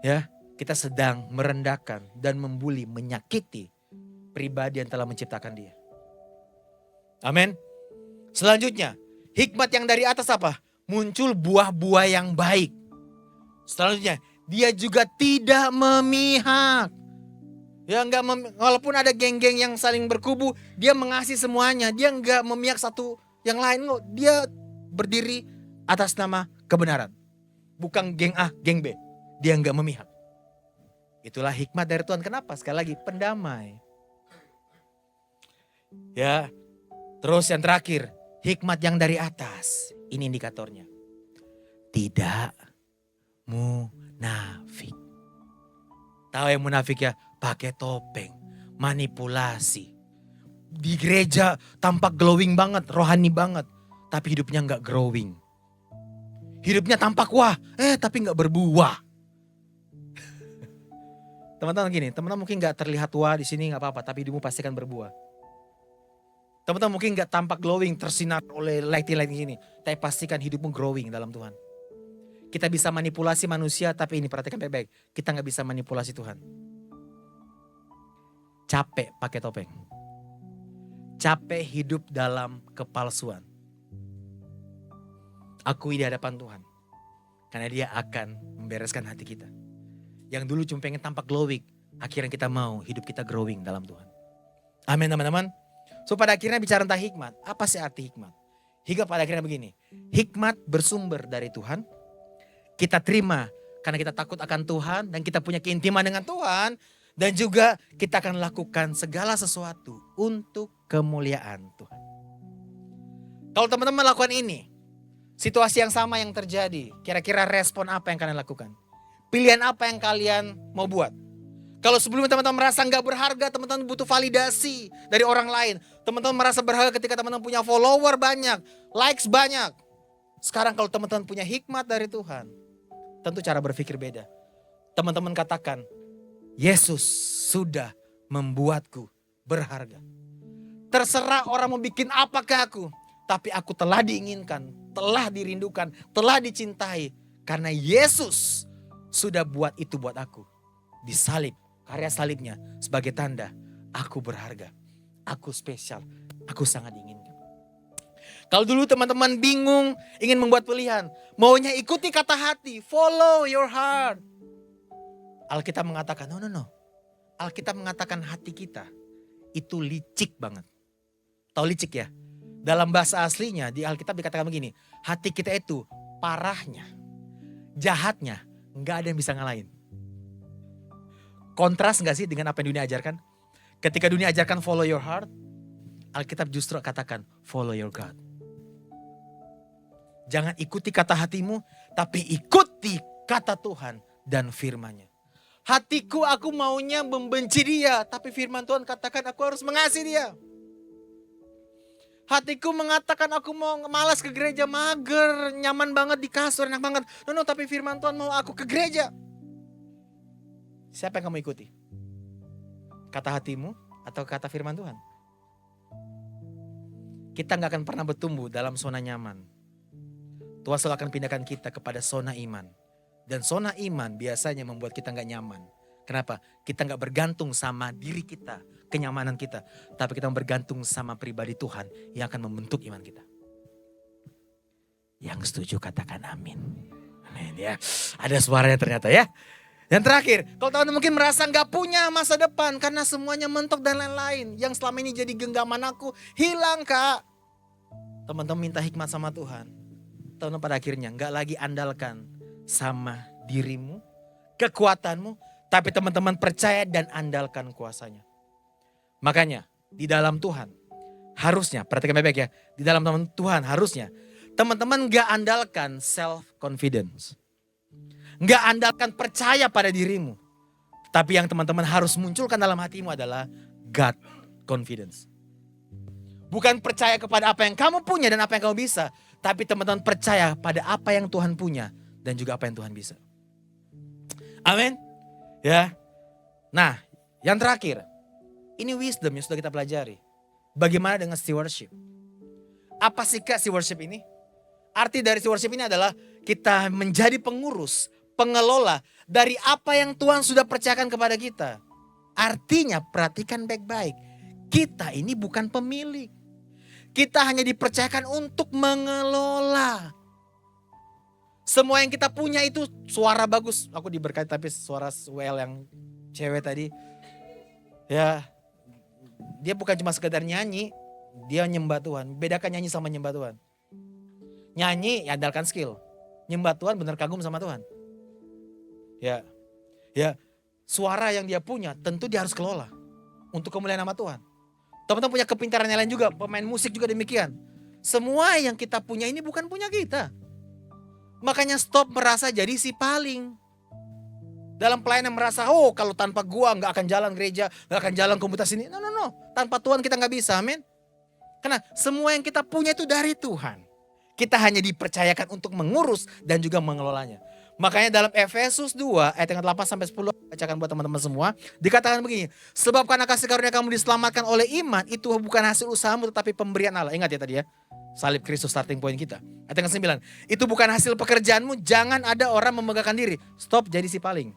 Ya. Kita sedang merendahkan dan membuli, menyakiti pribadi yang telah menciptakan dia. Amin. Selanjutnya, hikmat yang dari atas apa? Muncul buah-buah yang baik. Selanjutnya, dia juga tidak memihak. Ya walaupun ada geng-geng yang saling berkubu, dia mengasihi semuanya. Dia enggak memihak satu yang lain. Dia berdiri atas nama kebenaran. Bukan geng A, geng B. Dia enggak memihak. Itulah hikmat dari Tuhan. Kenapa? Sekali lagi pendamai. Ya. Terus yang terakhir, hikmat yang dari atas. Ini indikatornya. Tidak munafik. Tahu yang munafik ya? Pakai topeng, manipulasi. Di gereja tampak glowing banget, rohani banget. Tapi hidupnya enggak growing. Hidupnya tampak wah, tapi enggak berbuah. Teman-teman gini, teman-teman mungkin gak terlihat wah di sini gak apa-apa, tapi hidupmu pasti akan berbuah. Teman-teman mungkin gak tampak glowing, tersinar oleh lighting-lighting gini, tapi pastikan hidupmu growing dalam Tuhan. Kita bisa manipulasi manusia, tapi ini perhatikan baik-baik, kita gak bisa manipulasi Tuhan. Capek pakai topeng. Capek hidup dalam kepalsuan. Akui di hadapan Tuhan, karena dia akan membereskan hati kita. Yang dulu cuma pengen tampak glowing. Akhirnya kita mau hidup kita growing dalam Tuhan. Amin teman-teman. So pada akhirnya bicara tentang hikmat. Apa sih arti hikmat? Hingga pada akhirnya begini, hikmat bersumber dari Tuhan, kita terima karena kita takut akan Tuhan dan kita punya keintiman dengan Tuhan. Dan juga kita akan lakukan segala sesuatu untuk kemuliaan Tuhan. Kalau teman-teman lakukan ini, situasi yang sama yang terjadi, kira-kira respon apa yang kalian lakukan? Pilihan apa yang kalian mau buat? Kalau sebelumnya teman-teman merasa nggak berharga, teman-teman butuh validasi dari orang lain. Teman-teman merasa berharga ketika teman-teman punya follower banyak, likes banyak. Sekarang kalau teman-teman punya hikmat dari Tuhan, tentu cara berpikir beda. Teman-teman katakan, Yesus sudah membuatku berharga. Terserah orang mau bikin apa ke aku, tapi aku telah diinginkan, telah dirindukan, telah dicintai. Karena Yesus sudah buat itu buat aku. Disalib, karya salibnya sebagai tanda aku berharga, aku spesial, aku sangat diinginkan. Kalau dulu teman-teman bingung ingin membuat pilihan, maunya ikuti kata hati, follow your heart. Alkitab mengatakan, no. Alkitab mengatakan hati kita itu licik banget. Tahu licik ya? Dalam bahasa aslinya di Alkitab dikatakan begini, hati kita itu parahnya, jahatnya, gak ada yang bisa ngalahin. Kontras gak sih dengan apa yang dunia ajarkan? Ketika dunia ajarkan follow your heart, Alkitab justru katakan follow your God. Jangan ikuti kata hatimu, tapi ikuti kata Tuhan dan firman-Nya. Hatiku aku maunya membenci dia, tapi firman Tuhan katakan aku harus mengasihi dia. Hatiku mengatakan aku mau malas ke gereja, mager, nyaman banget di kasur, enak banget. No, tapi firman Tuhan mau aku ke gereja. Siapa yang kamu ikuti? Kata hatimu atau kata firman Tuhan? Kita gak akan pernah bertumbuh dalam zona nyaman. Tuhan selalu akan pindahkan kita kepada zona iman. Dan zona iman biasanya membuat kita gak nyaman. Kenapa? Kita gak bergantung sama diri kita, kenyamanan kita. Tapi kita bergantung sama pribadi Tuhan yang akan membentuk iman kita. Yang setuju katakan amin. Amin ya. Ada suaranya ternyata ya. Yang terakhir, kalau teman mungkin merasa gak punya masa depan karena semuanya mentok dan lain-lain. Yang selama ini jadi genggaman aku hilang kak. Teman-teman minta hikmat sama Tuhan. Teman-teman pada akhirnya gak lagi andalkan sama dirimu, kekuatanmu, tapi teman-teman percaya dan andalkan kuasanya. Makanya di dalam Tuhan harusnya, perhatikan baik-baik ya, di dalam Tuhan harusnya teman-teman gak andalkan self-confidence. Gak andalkan percaya pada dirimu. Tapi yang teman-teman harus munculkan dalam hatimu adalah God confidence. Bukan percaya kepada apa yang kamu punya dan apa yang kamu bisa. Tapi teman-teman percaya pada apa yang Tuhan punya. Dan juga apa yang Tuhan bisa. Amin. Ya. Nah, yang terakhir. Ini wisdom yang sudah kita pelajari. Bagaimana dengan stewardship? Apa sih kak stewardship ini? Arti dari stewardship ini adalah kita menjadi pengurus, pengelola dari apa yang Tuhan sudah percayakan kepada kita. Artinya perhatikan baik-baik. Kita ini bukan pemilik. Kita hanya dipercayakan untuk mengelola. Semua yang kita punya itu suara bagus. Aku diberkati tapi suara WL yang cewek tadi. Ya, dia bukan cuma sekedar nyanyi. Dia nyembah Tuhan. Bedakan nyanyi sama nyembah Tuhan. Nyanyi ya andalkan skill. Nyembah Tuhan benar kagum sama Tuhan. Ya, suara yang dia punya tentu dia harus kelola. Untuk kemuliaan nama Tuhan. Teman-teman punya kepintaran yang lain juga. Pemain musik juga demikian. Semua yang kita punya ini bukan punya kita. Makanya stop merasa jadi si paling. Dalam pelayanan merasa, oh kalau tanpa gua gak akan jalan gereja, gak akan jalan komunitas ini. No. Tanpa Tuhan kita gak bisa, amin. Karena semua yang kita punya itu dari Tuhan. Kita hanya dipercayakan untuk mengurus dan juga mengelolanya. Makanya dalam Efesus 2 ayat yang 8 sampai 10 bacakan buat teman-teman semua. Dikatakan begini, sebab karena kasih karunia kamu diselamatkan oleh iman, itu bukan hasil usahamu tetapi pemberian Allah. Ingat ya tadi ya. Salib Kristus starting point kita. Ayat yang ke-9. Itu bukan hasil pekerjaanmu. Jangan ada orang memegahkan diri. Stop jadi si paling.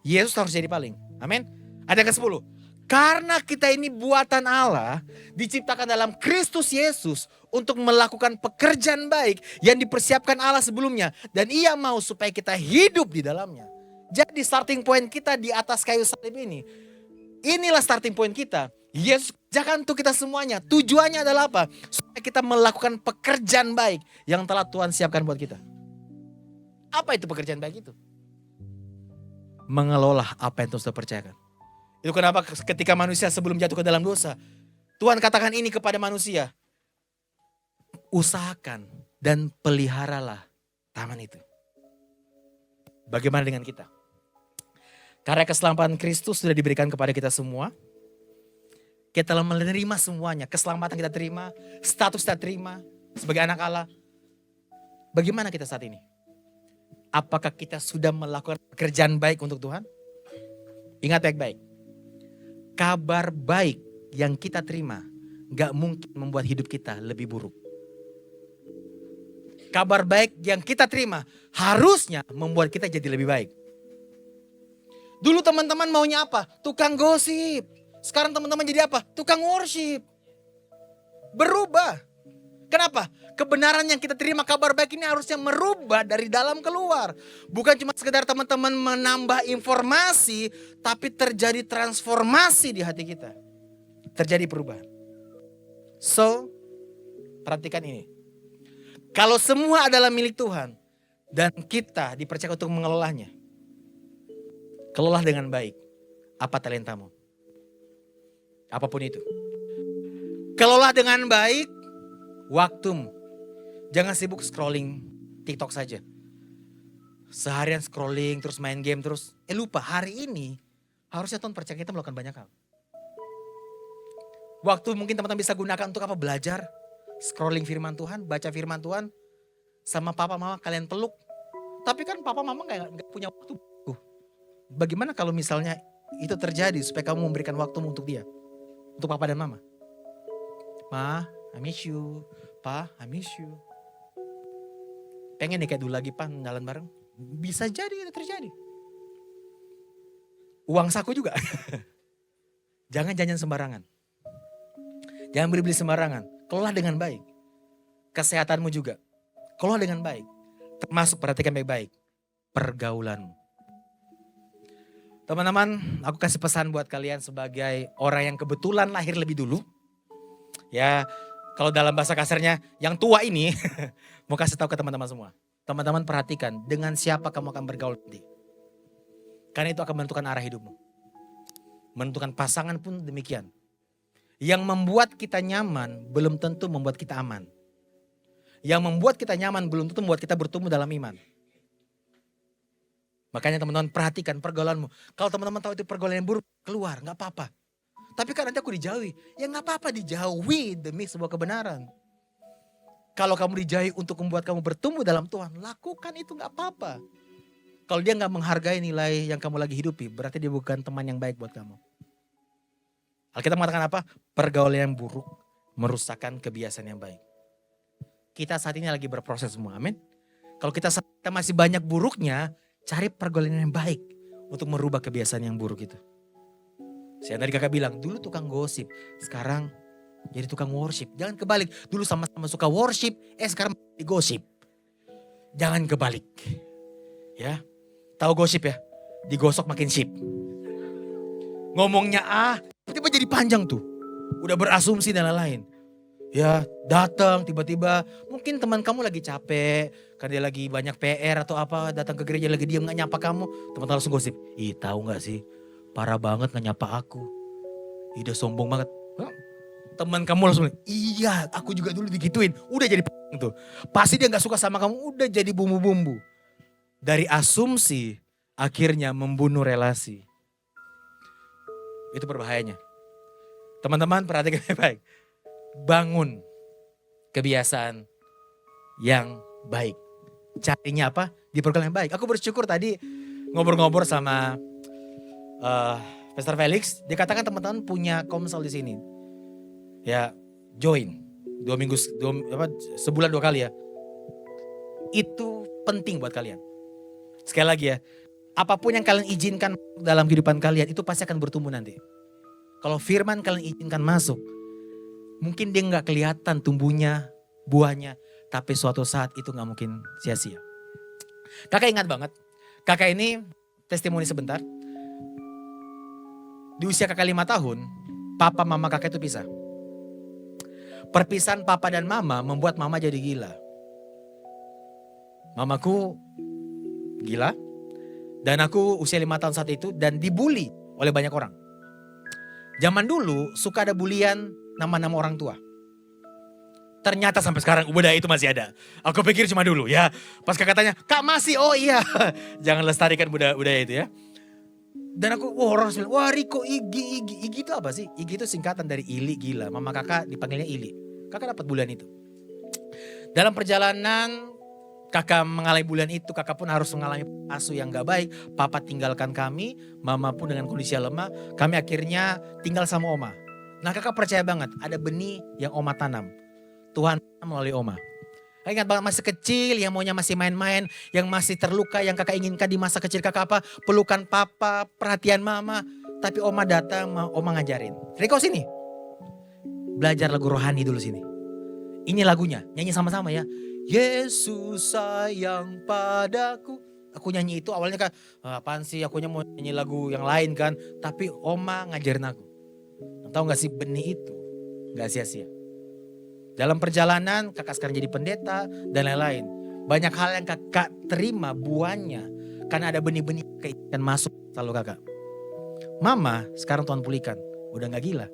Yesus harus jadi paling. Amin. Ayat yang ke-10. Karena kita ini buatan Allah. Diciptakan dalam Kristus Yesus. Untuk melakukan pekerjaan baik. Yang dipersiapkan Allah sebelumnya. Dan ia mau supaya kita hidup di dalamnya. Jadi starting point kita di atas kayu salib ini. Inilah starting point kita. Yesus kerjakan untuk kita semuanya. Tujuannya adalah apa? kita melakukan pekerjaan baik yang telah Tuhan siapkan buat kita. Apa itu pekerjaan baik itu? Mengelola apa yang Tuhan sudah percayakan. Itu kenapa ketika manusia sebelum jatuh ke dalam dosa, Tuhan katakan ini kepada manusia. Usahakan dan peliharalah taman itu. Bagaimana dengan kita? Karya keselamatan Kristus sudah diberikan kepada kita semua. Kita telah menerima semuanya. Keselamatan kita terima, status kita terima sebagai anak Allah. Bagaimana kita saat ini? Apakah kita sudah melakukan pekerjaan baik untuk Tuhan? Ingat baik-baik. Kabar baik yang kita terima gak mungkin membuat hidup kita lebih buruk. Kabar baik yang kita terima harusnya membuat kita jadi lebih baik. Dulu teman-teman maunya apa? Tukang gosip. Sekarang teman-teman jadi apa? Tukang worship. Berubah. Kenapa? Kebenaran yang kita terima, kabar baik ini harusnya merubah dari dalam keluar. Bukan cuma sekedar teman-teman menambah informasi, tapi terjadi transformasi di hati kita. Terjadi perubahan. So, perhatikan ini. Kalau semua adalah milik Tuhan dan kita dipercaya untuk mengelolanya, kelola dengan baik apa talentamu. Apapun itu. Kelola dengan baik waktumu. Jangan sibuk scrolling TikTok saja. Seharian scrolling terus main game terus. Lupa hari ini harusnya Tuhan percaya kita melakukan banyak hal. Waktu mungkin teman-teman bisa gunakan untuk apa? Belajar. Scrolling firman Tuhan, baca firman Tuhan. Sama papa mama kalian peluk. Tapi kan papa mama gak punya waktu. Bagaimana kalau misalnya itu terjadi supaya kamu memberikan waktumu untuk dia? Untuk papa dan mama. Ma, I miss you. Pa, I miss you. Pengen nih kayak dulu lagi pa, jalan bareng. Bisa jadi itu terjadi. Uang saku juga. Jangan jajan sembarangan. Jangan beli-beli sembarangan. Kelola dengan baik. Kesehatanmu juga. Kelola dengan baik. Termasuk perhatikan baik-baik. Pergaulanmu. Teman-teman, aku kasih pesan buat kalian sebagai orang yang kebetulan lahir lebih dulu. Ya, kalau dalam bahasa kasarnya yang tua ini, mau kasih tahu ke teman-teman semua. Teman-teman perhatikan dengan siapa kamu akan bergaul nanti. Karena itu akan menentukan arah hidupmu. Menentukan pasangan pun demikian. Yang membuat kita nyaman belum tentu membuat kita aman. Yang membuat kita nyaman belum tentu membuat kita bertumbuh dalam iman. Makanya teman-teman perhatikan pergaulanmu. Kalau teman-teman tahu itu pergaulan yang buruk, keluar, gak apa-apa. Tapi kan nanti aku dijauhi. Ya gak apa-apa dijauhi demi sebuah kebenaran. Kalau kamu dijauhi untuk membuat kamu bertumbuh dalam Tuhan, lakukan itu gak apa-apa. Kalau dia gak menghargai nilai yang kamu lagi hidupi, berarti dia bukan teman yang baik buat kamu. Alkitab mengatakan apa? Pergaulan yang buruk merusakkan kebiasaan yang baik. Kita saat ini lagi berproses semua, amin. Kalau kita masih banyak buruknya, cari pergaulan yang baik untuk merubah kebiasaan yang buruk itu. Saya tadi kakak bilang, dulu tukang gosip, sekarang jadi tukang worship. Jangan kebalik, dulu sama-sama suka worship, sekarang digosip. Jangan kebalik. Ya, tahu gosip ya? Digosok makin sip. Ngomongnya tiba-tiba jadi panjang tuh. Udah berasumsi dan lain-lain. Ya datang tiba-tiba mungkin teman kamu lagi capek. Kan dia lagi banyak PR atau apa. Datang ke gereja lagi diam gak nyapa kamu. Teman-teman langsung gosip. Ih tahu gak sih parah banget gak nyapa aku. Ih udah sombong banget. Teman kamu langsung iya aku juga dulu digituin. Udah jadi tuh. Pasti dia gak suka sama kamu. Udah jadi bumbu-bumbu. Dari asumsi akhirnya membunuh relasi. Itu berbahayanya. Teman-teman perhatikan baik. Bangun kebiasaan yang baik. Carinya apa? Di pergaulan yang baik. Aku bersyukur tadi ngobrol-ngobrol sama Pastor Felix. Dia katakan teman-teman punya komsel di sini. Ya join. 2 minggu, sebulan 2 kali ya. Itu penting buat kalian. Sekali lagi ya. Apapun yang kalian izinkan dalam kehidupan kalian itu pasti akan bertumbuh nanti. Kalau firman kalian izinkan masuk. Mungkin dia gak kelihatan tumbuhnya, buahnya. Tapi suatu saat itu gak mungkin sia-sia. Kakak ingat banget. Kakak ini testimoni sebentar. Di usia kakak 5 tahun, papa mama kakak itu pisah. Perpisahan papa dan mama membuat mama jadi gila. Mamaku gila. Dan aku usia 5 tahun saat itu dan dibully oleh banyak orang. Zaman dulu suka ada bulian nama-nama orang tua. Ternyata sampai sekarang budaya itu masih ada. Aku pikir cuma dulu ya. Pas kakak tanya, Kak masih? Oh iya. Jangan lestarikan budaya itu ya. Dan aku, orang bilang, wah Riko Igi. Igi itu apa sih? Igi itu singkatan dari Ili, gila. Mama kakak dipanggilnya Ili. Kakak dapat bulian itu. Dalam perjalanan kakak mengalami bulian itu, kakak pun harus mengalami asuh yang gak baik. Papa tinggalkan kami, mama pun dengan kondisi lemah. Kami akhirnya tinggal sama oma. Nah kakak percaya banget, ada benih yang oma tanam. Tuhan melalui oma. Ingat banget masih kecil, yang maunya masih main-main, yang masih terluka, yang kakak inginkan di masa kecil kakak apa? Pelukan papa, perhatian mama. Tapi oma datang, oma ngajarin. Riko sini, belajar lagu rohani dulu sini. Ini lagunya, nyanyi sama-sama ya. Yesus sayang padaku. Aku nyanyi itu awalnya kan, apaan sih aku mau nyanyi lagu yang lain kan. Tapi oma ngajarin aku. Tahu gak sih benih itu gak sia-sia. Dalam perjalanan kakak sekarang jadi pendeta dan lain-lain. Banyak hal yang kakak terima buahnya. Karena ada benih-benih keinginan masuk selalu kakak. Mama sekarang Tuhan pulihkan. Udah gak gila.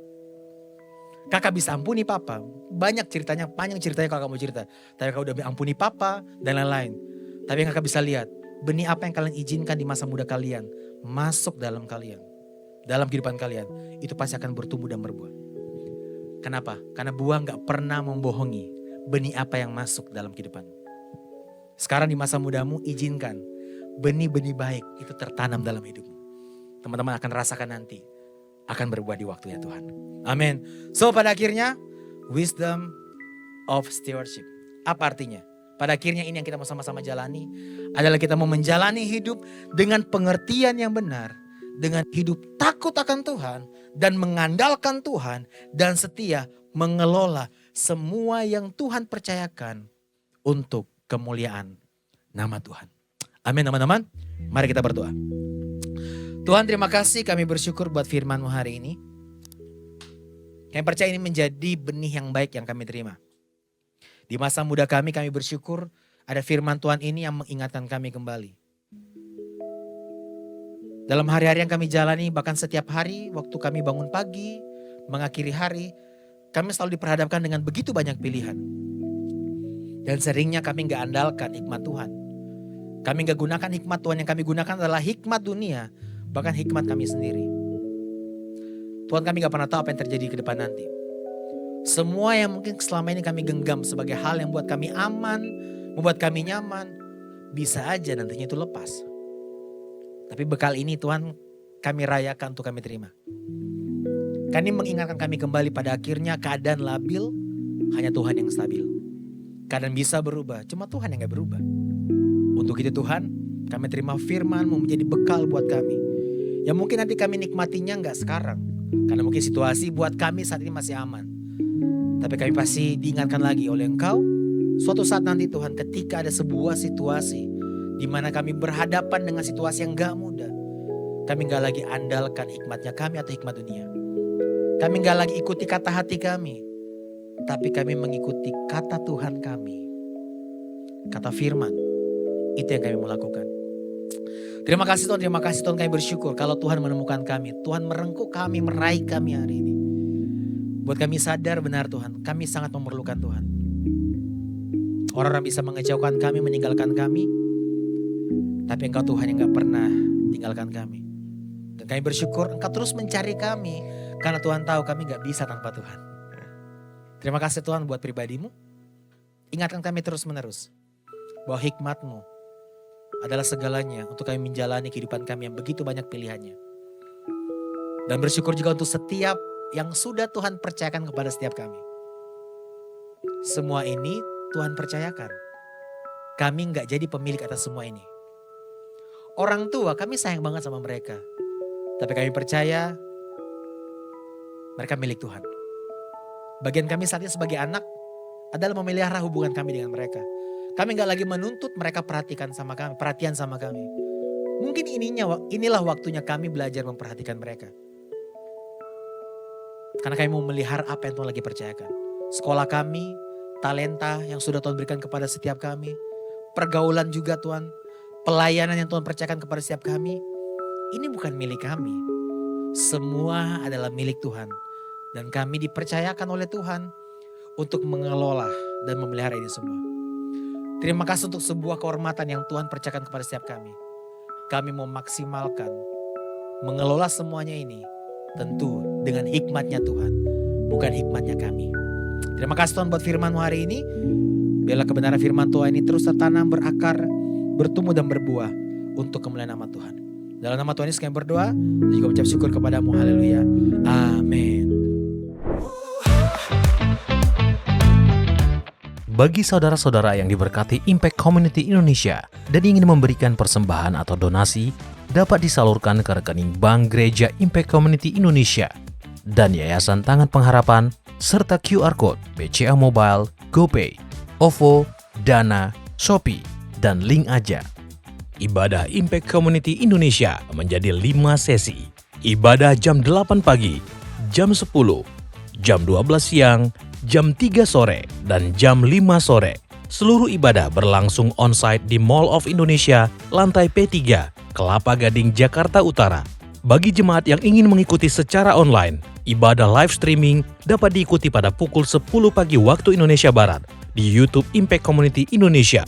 Kakak bisa ampuni papa. Banyak ceritanya, panjang ceritanya kalau kamu cerita. Tapi kakak udah ampuni papa dan lain-lain. Tapi yang kakak bisa lihat. Benih apa yang kalian izinkan di masa muda kalian. Masuk dalam kalian. Dalam kehidupan kalian. Itu pasti akan bertumbuh dan berbuah. Kenapa? Karena buah gak pernah membohongi benih apa yang masuk dalam kehidupanmu. Sekarang di masa mudamu izinkan benih-benih baik itu tertanam dalam hidupmu. Teman-teman akan rasakan nanti. Akan berbuah di waktunya Tuhan. Amin. So pada akhirnya wisdom of stewardship. Apa artinya? Pada akhirnya ini yang kita mau sama-sama jalani. Adalah kita mau menjalani hidup dengan pengertian yang benar. Dengan hidup takut akan Tuhan. Dan mengandalkan Tuhan dan setia mengelola semua yang Tuhan percayakan untuk kemuliaan nama Tuhan. Amin teman-teman. Mari kita berdoa. Tuhan terima kasih, kami bersyukur buat firman-Mu hari ini. Kami percaya ini menjadi benih yang baik yang kami terima. Di masa muda kami bersyukur ada firman Tuhan ini yang mengingatkan kami kembali. Dalam hari-hari yang kami jalani, bahkan setiap hari waktu kami bangun pagi, mengakhiri hari, kami selalu diperhadapkan dengan begitu banyak pilihan. Dan seringnya kami gak andalkan hikmat Tuhan. Kami gak gunakan hikmat Tuhan, yang kami gunakan adalah hikmat dunia, bahkan hikmat kami sendiri. Tuhan kami gak pernah tahu apa yang terjadi ke depan nanti. Semua yang mungkin selama ini kami genggam sebagai hal yang membuat kami aman, membuat kami nyaman, bisa aja nantinya itu lepas. Tapi bekal ini Tuhan kami rayakan untuk kami terima. Kami mengingatkan kami kembali pada akhirnya keadaan labil hanya Tuhan yang stabil. Keadaan bisa berubah, cuma Tuhan yang gak berubah. Untuk itu Tuhan kami terima firman-Mu menjadi bekal buat kami. Yang mungkin nanti kami nikmatinya gak sekarang. Karena mungkin situasi buat kami saat ini masih aman. Tapi kami pasti diingatkan lagi oleh Engkau. Suatu saat nanti Tuhan ketika ada sebuah situasi di mana kami berhadapan dengan situasi yang gak mudah. Kami gak lagi andalkan hikmatnya kami atau hikmat dunia. Kami gak lagi ikuti kata hati kami. Tapi kami mengikuti kata Tuhan kami. Kata firman. Itu yang kami mau lakukan. Terima kasih Tuhan kami bersyukur. Kalau Tuhan menemukan kami. Tuhan merengkuh kami, meraih kami hari ini. Buat kami sadar benar Tuhan. Kami sangat memerlukan Tuhan. Orang-orang bisa mengecewakan kami, meninggalkan kami. Tapi Engkau Tuhan yang gak pernah tinggalkan kami. Dan kami bersyukur Engkau terus mencari kami. Karena Tuhan tahu kami gak bisa tanpa Tuhan. Terima kasih Tuhan buat pribadimu. Ingatkan kami terus menerus. Bahwa hikmat-Mu adalah segalanya untuk kami menjalani kehidupan kami yang begitu banyak pilihannya. Dan bersyukur juga untuk setiap yang sudah Tuhan percayakan kepada setiap kami. Semua ini Tuhan percayakan. Kami gak jadi pemilik atas semua ini. Orang tua kami sayang banget sama mereka. Tapi kami percaya mereka milik Tuhan. Bagian kami saat ini sebagai anak adalah memelihara hubungan kami dengan mereka. Kami gak lagi menuntut mereka perhatian sama kami. Mungkin inilah waktunya kami belajar memperhatikan mereka. Karena kami mau melihara apa yang Tuhan lagi percayakan. sekolah kami, talenta yang sudah Tuhan berikan kepada setiap kami, pergaulan juga Tuhan, pelayanan yang Tuhan percayakan kepada setiap kami, ini bukan milik kami. Semua adalah milik Tuhan. Dan kami dipercayakan oleh Tuhan untuk mengelola dan memelihara ini semua. Terima kasih untuk sebuah kehormatan yang Tuhan percayakan kepada setiap kami. Kami mau maksimalkan, mengelola semuanya ini tentu dengan hikmatnya Tuhan, bukan hikmatnya kami. Terima kasih Tuhan buat firman-Mu hari ini. Biarlah kebenaran firman Tuhan ini terus tertanam, berakar, bertumbuh dan berbuah untuk kemuliaan nama Tuhan. Dalam nama Tuhan Yesus kami berdoa dan juga mengucap syukur kepadamu. Haleluya. Amin. Bagi saudara-saudara yang diberkati Impact Community Indonesia dan ingin memberikan persembahan atau donasi, dapat disalurkan ke rekening Bank Gereja Impact Community Indonesia dan Yayasan Tangan Pengharapan, serta QR Code BCA Mobile, GoPay, OVO, Dana, Shopee, dan link aja. Ibadah Impact Community Indonesia menjadi 5 sesi. Ibadah jam 8 pagi, jam 10, jam 12 siang, jam 3 sore, dan jam 5 sore. Seluruh ibadah berlangsung on-site di Mall of Indonesia, lantai P3, Kelapa Gading, Jakarta Utara. Bagi jemaat yang ingin mengikuti secara online, ibadah live streaming dapat diikuti pada pukul 10 pagi waktu Indonesia Barat di YouTube Impact Community Indonesia.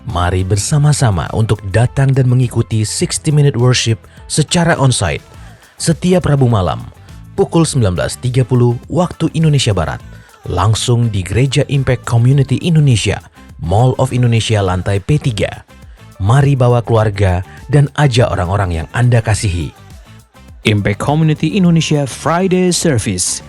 Mari bersama-sama untuk datang dan mengikuti 60 Minute Worship secara on-site setiap Rabu malam, pukul 19.30 waktu Indonesia Barat. Langsung di Gereja Impact Community Indonesia, Mall of Indonesia lantai P3. Mari bawa keluarga dan ajak orang-orang yang Anda kasihi. Impact Community Indonesia Friday Service.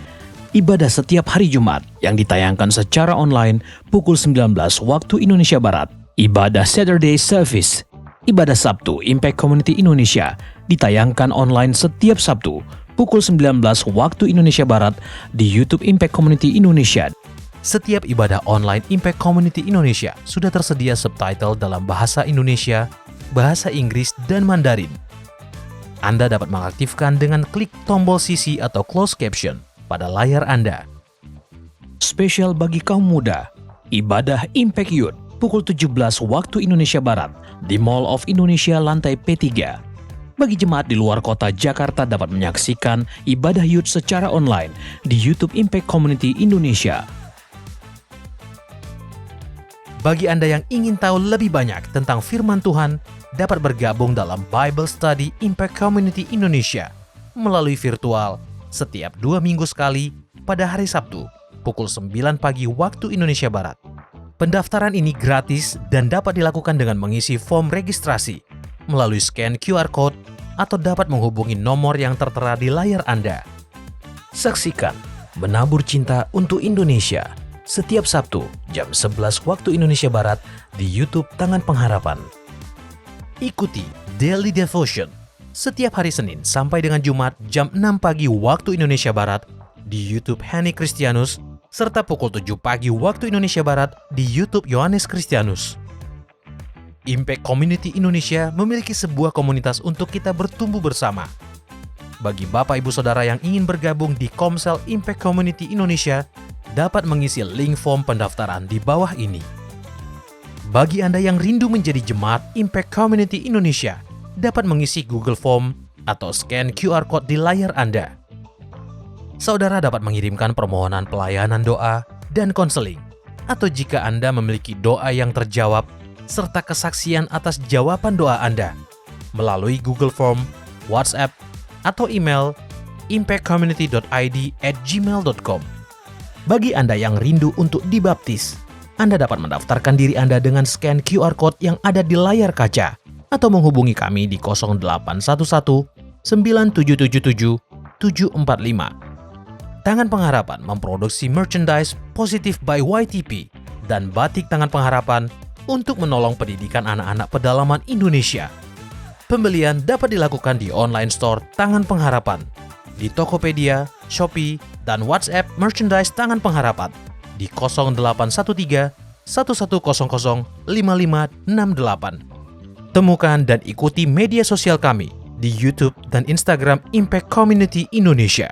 Ibadah setiap hari Jumat yang ditayangkan secara online pukul 19 waktu Indonesia Barat. Ibadah Saturday Service. Ibadah Sabtu Impact Community Indonesia ditayangkan online setiap Sabtu pukul 19 waktu Indonesia Barat di YouTube Impact Community Indonesia. Setiap ibadah online Impact Community Indonesia sudah tersedia subtitle dalam bahasa Indonesia, bahasa Inggris, dan Mandarin. Anda dapat mengaktifkan dengan klik tombol CC atau closed caption pada layar Anda. Spesial bagi kaum muda, ibadah Impact Youth pukul 17 waktu Indonesia Barat di Mall of Indonesia lantai P3. Bagi jemaat di luar kota Jakarta dapat menyaksikan ibadah youth secara online di YouTube Impact Community Indonesia. Bagi Anda yang ingin tahu lebih banyak tentang firman Tuhan, dapat bergabung dalam Bible Study Impact Community Indonesia melalui virtual setiap 2 minggu sekali pada hari Sabtu, pukul 9 pagi waktu Indonesia Barat. Pendaftaran ini gratis dan dapat dilakukan dengan mengisi form registrasi melalui scan QR Code atau dapat menghubungi nomor yang tertera di layar Anda. Saksikan Menabur Cinta untuk Indonesia setiap Sabtu jam 11 waktu Indonesia Barat di YouTube Tangan Pengharapan. Ikuti Daily Devotion setiap hari Senin sampai dengan Jumat jam 6 pagi waktu Indonesia Barat di YouTube Henny Kristianus serta pukul 7 pagi waktu Indonesia Barat di YouTube Yohanes Kristianus. Impact Community Indonesia memiliki sebuah komunitas untuk kita bertumbuh bersama. Bagi Bapak Ibu Saudara yang ingin bergabung di Komsel Impact Community Indonesia, dapat mengisi link form pendaftaran di bawah ini. Bagi Anda yang rindu menjadi jemaat Impact Community Indonesia, dapat mengisi Google Form atau scan QR Code di layar Anda. Saudara dapat mengirimkan permohonan pelayanan doa dan konseling, atau jika Anda memiliki doa yang terjawab, serta kesaksian atas jawaban doa Anda melalui Google Form, WhatsApp, atau email impactcommunity.id@gmail.com. Bagi Anda yang rindu untuk dibaptis, Anda dapat mendaftarkan diri Anda dengan scan QR Code yang ada di layar kaca atau menghubungi kami di 0811 9777 745. Tangan Pengharapan memproduksi merchandise Positive by YTP dan batik Tangan Pengharapan untuk menolong pendidikan anak-anak pedalaman Indonesia. Pembelian dapat dilakukan di online store Tangan Pengharapan, di Tokopedia, Shopee, dan WhatsApp merchandise Tangan Pengharapan di 0813 1100 5568. Temukan dan ikuti media sosial kami di YouTube dan Instagram Impact Community Indonesia.